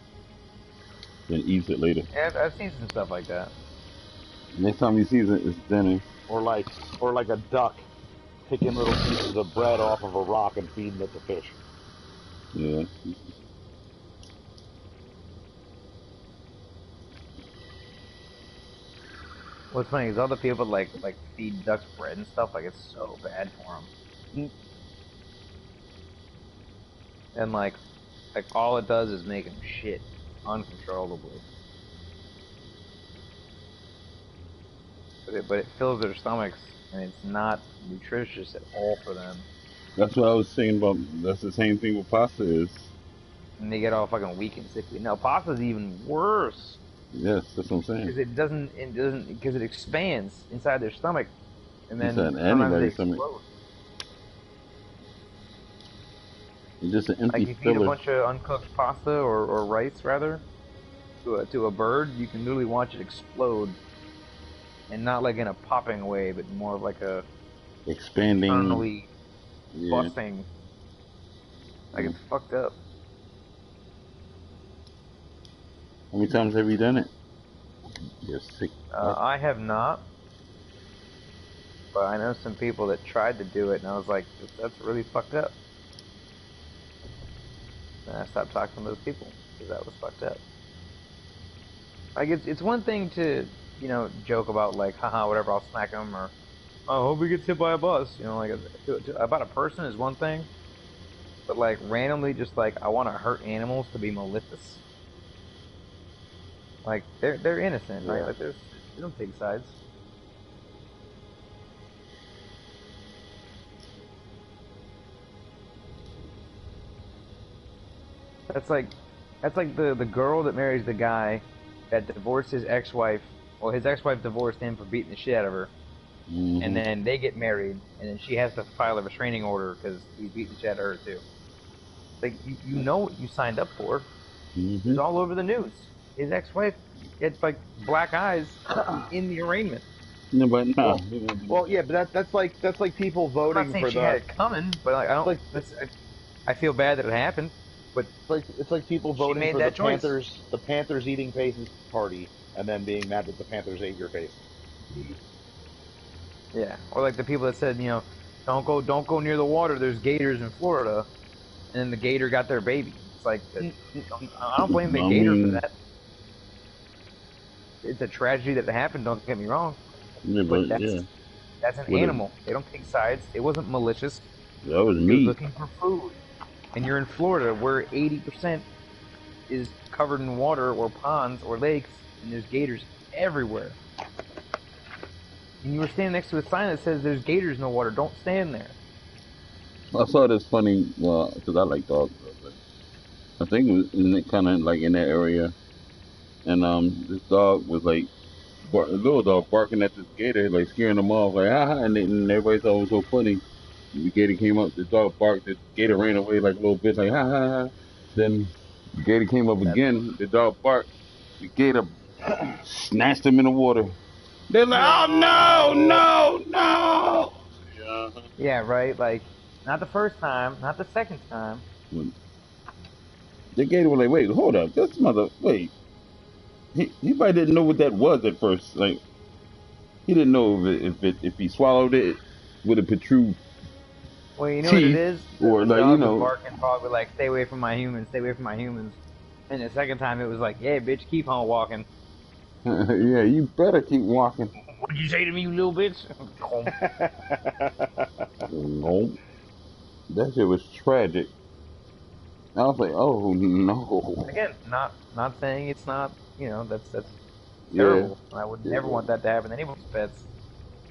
Then eats it later. Yeah, I've seen some stuff like that. Next time you see it, it's dinner. Or like a duck picking little pieces of bread off of a rock and feeding it to fish. Yeah. What's funny is all the people like feed ducks bread and stuff. Like, it's so bad for them. And like all it does is make them shit uncontrollably. But it fills their stomachs, and it's not nutritious at all for them. That's what I was saying about. That's the same thing with pasta is. And they get all fucking weak and sickly. Now pasta's even worse. Yes, that's what I'm saying. Because because it expands inside their stomach, and then Inside sometimes they anybody's stomach. explode. It's just an empty Like, if you feed a filler. bunch of uncooked pasta or rice rather to a bird, you can literally watch it explode, and not like in a popping way, but more of like a Expanding. internally Yeah. busting. Like, it's fucked up. How many times have you done it? You're sick. I have not, but I know some people that tried to do it, and I was like, that's really fucked up. And I stopped talking to those people because that was fucked up. Like, it's one thing to, you know, joke about like, haha, whatever, I'll smack him, or oh, I hope he gets hit by a bus. You know, like about a person is one thing, but like randomly, just like I want to hurt animals to be malicious. Like, they're innocent, right? Like, they don't take sides. That's like the girl that marries the guy that divorced his ex-wife. Well, his ex-wife divorced him for beating the shit out of her, and then they get married, and then she has to file a restraining order because he beat the shit out of her too. Like, you know what you signed up for. It's all over the news. His ex-wife had like black eyes in the arraignment. No, but no. Well, yeah, but that's like people I'm voting not saying for she had it coming, but like, I don't. I feel bad that it happened, but it's like people voting made for that the choice. Panthers eating faces party, and then being mad that the Panthers ate your face. yeah, or like the people that said, you know, don't go near the water. There's gators in Florida, and then the gator got their baby. It's like, I don't blame the gator for that. It's a tragedy that it happened. Don't get me wrong. Yeah, But but that's an animal. They don't take sides. It wasn't malicious. that was You're me. looking for food, and you're in Florida where 80% is covered in water or ponds or lakes, and there's gators everywhere. And you were standing next to a sign that says there's gators in the water. Don't stand there. I saw this funny, because I like dogs. But I think it was kind of like in that area, and this dog was like, a little dog barking at this gator, like scaring them off, like and everybody thought it was so funny. The gator came up, the dog barked, the gator ran away like a little bitch, like ha. Then the gator came up again, the dog barked, the gator snatched him in the water. They're like, oh no. Yeah, right. Like, not the first time, not the second time. The gator was like, wait, hold up, this mother, wait. He probably didn't know what that was at first. Like, he didn't know if he swallowed it, would it protrude? Well, you know what it is? Or the like, dog you know, was barking, probably like, stay away from my humans, stay away from my humans. And the second time it was like, yeah, bitch, keep on walking. yeah, you better keep walking. What'd you say to me, you little bitch? No, that shit was tragic. I was like, oh no. Again, not saying it's not, you know, that's terrible. Yeah. I would never want that to happen to anyone's pets.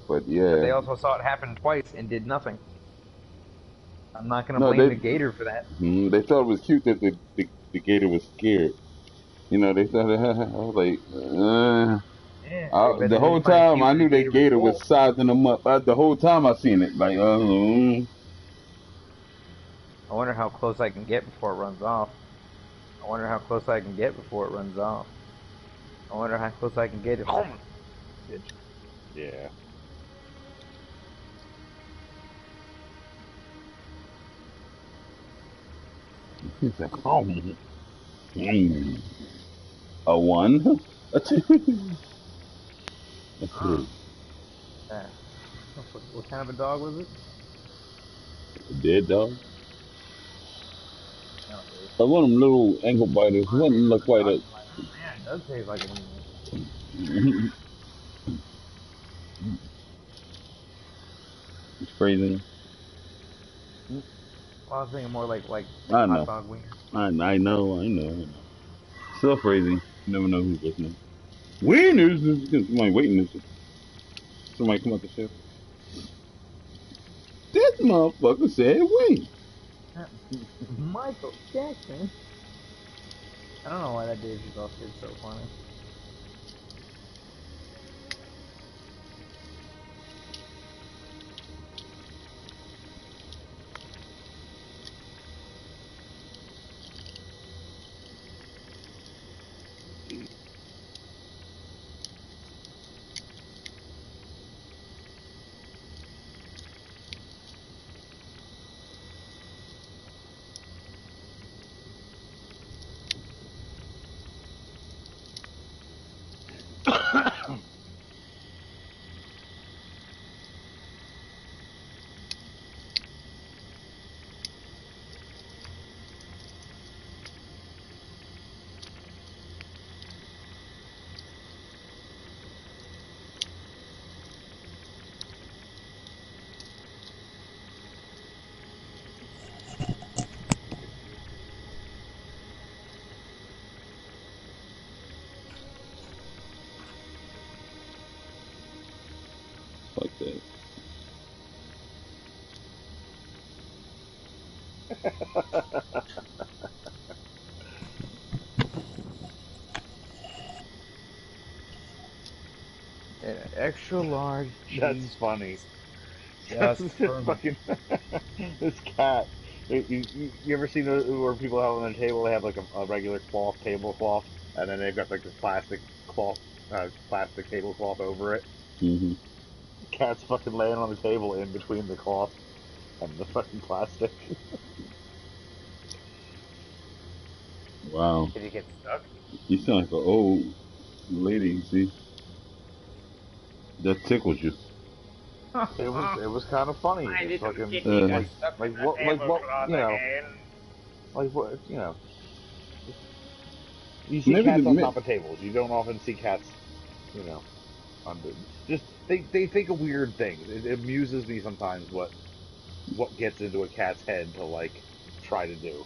But yeah. But they also saw it happen twice and did nothing. I'm not gonna blame the gator for that. They thought it was cute that the gator was scared. You know, they thought I was like, Yeah. The whole time I knew that gator was sizing them up. The whole time I seen it. Like, I wonder how close I can get before it runs off. I wonder how close I can get before it runs off. I wonder how close I can get if. Yeah. he's like, oh, a 1, a 2, a 3. What kind of a dog was it? A dead dog. No, One of them little ankle biters. Wouldn't look quite a. yeah, it does taste like one. It's freezing. Well, I was thinking more like I know. hot dog wiener. I know. Still crazy. Never know who's listening. Wieners is somebody waiting to somebody come out the show. This motherfucker said wait. Michael Jackson. I don't know why that Dave Chappelle shit's so funny. Fuck that. Extra large cheese. That's funny. Just This for me. fucking this cat. You ever seen those where people have on their table? They have like a regular cloth tablecloth, and then they've got like this plastic tablecloth over it. Mm-hmm. Cat's fucking laying on the table in between the cloth and the fucking plastic. Wow. Did he get stuck? You sound like an old lady. See, that tickles you. It was kind of funny. My It's little fucking kitty got like stuck like in the what tablecloth you know again. like what you know. You see maybe cats the on top of tables. You don't often see cats, you know, under. Just they think of weird things. It amuses me sometimes what gets into a cat's head to like try to do.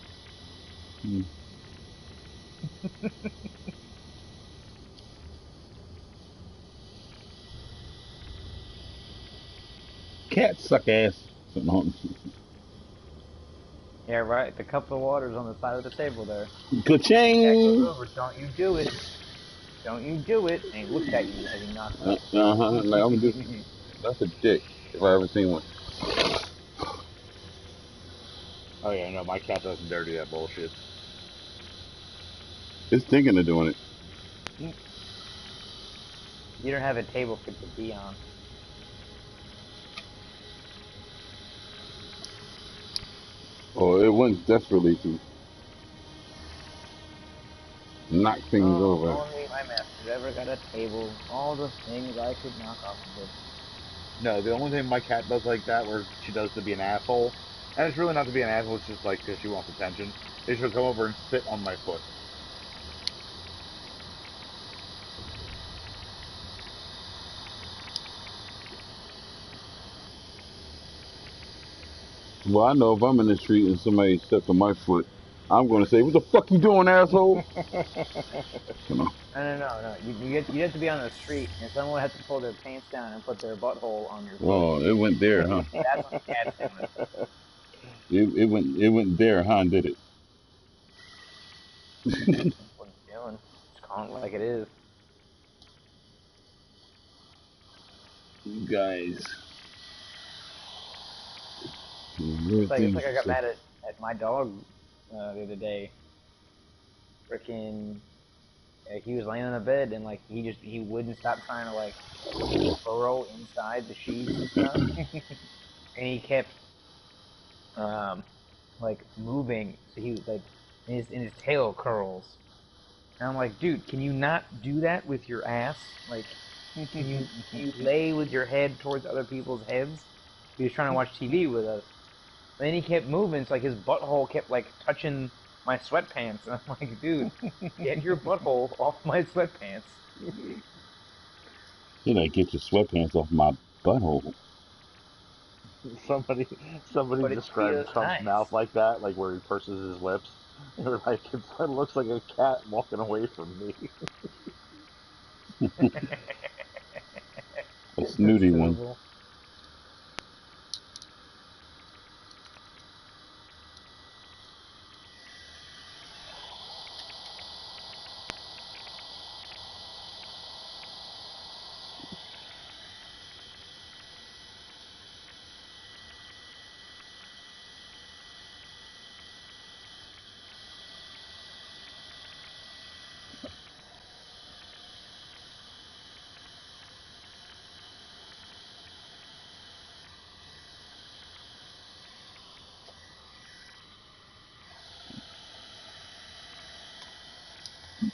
Cats suck ass. Yeah, right. The cup of water's on the side of the table there. Ka-ching! Over. Don't you do it. Don't you do it. And he looked at you as he knocked it. Like I'm just. That's a dick. If I ever seen one. Oh yeah, no, my cat doesn't dare do that bullshit. It's thinking of doing it. You don't have a table for it to be on. Or it went desperately to knock things over. Only my master ever got a table. All the things I could knock off of it. No, the only thing my cat does like that, where she does to be an asshole, and it's really not to be an asshole, it's just like because she wants attention, is she'll come over and sit on my foot. Well, I know if I'm in the street and somebody steps on my foot, I'm going to say, "What the fuck you doing, asshole?" Come on. No. You have to be on the street, and someone has to pull their pants down and put their butthole on your foot. Oh, it went there, huh? That's what the cat's doing. It went there, huh? Did it? That's what it's doing. Just calling it like it is. You guys. It's like I got mad at my dog the other day. Freaking, he was laying on the bed and like he wouldn't stop trying to like burrow inside the sheets and stuff, and he kept like moving. So he like in his tail curls. And I'm like, dude, can you not do that with your ass? Like, can you lay with your head towards other people's heads? He was trying to watch TV with us. And then he kept moving, so like his butthole kept like touching my sweatpants. And I'm like, dude, get your butthole off my sweatpants. You like get your sweatpants off my butthole. Somebody But it described feels Trump's nice. mouth like that, like where he purses his lips. They were like, it looks like a cat walking away from me. A snooty one. Cool.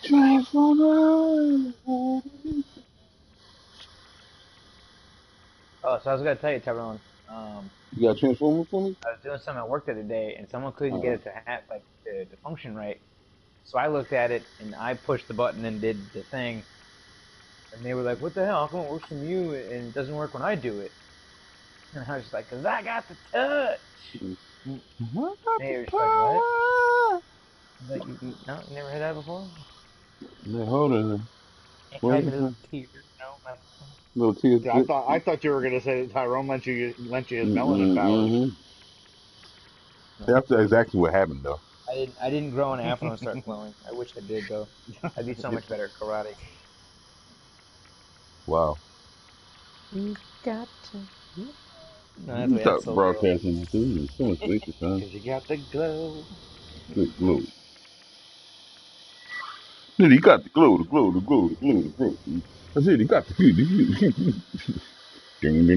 Transformers. Oh, so I was gonna tell you, Tyrone. You got a transformer for me? I was doing something at work the other day, and someone couldn't get it to function right. So I looked at it, and I pushed the button and did the thing. And they were like, "What the hell? How come it works from you and it doesn't work when I do it?" And I was just like, "Cause I got the touch." And they were just like, "What?" I was like, "No, you never heard that before?" Yeah, hold on. And What like a is little it? tear, Little tears. Yeah, I thought you were gonna say that Tyrone lent you his melanin powers. Mm-hmm. No. That's exactly what happened, though. I didn't grow an afro and start glowing. I wish I did though. I'd be so much better at karate. Wow. You got to. No, that's You way. stop That's so girl. broadcasting this evening. So much later, son. Cause you got the glow. Good glow. He got the glow, the glow, the glow, the glow, the glow. I said he got the glow. Ding, ding.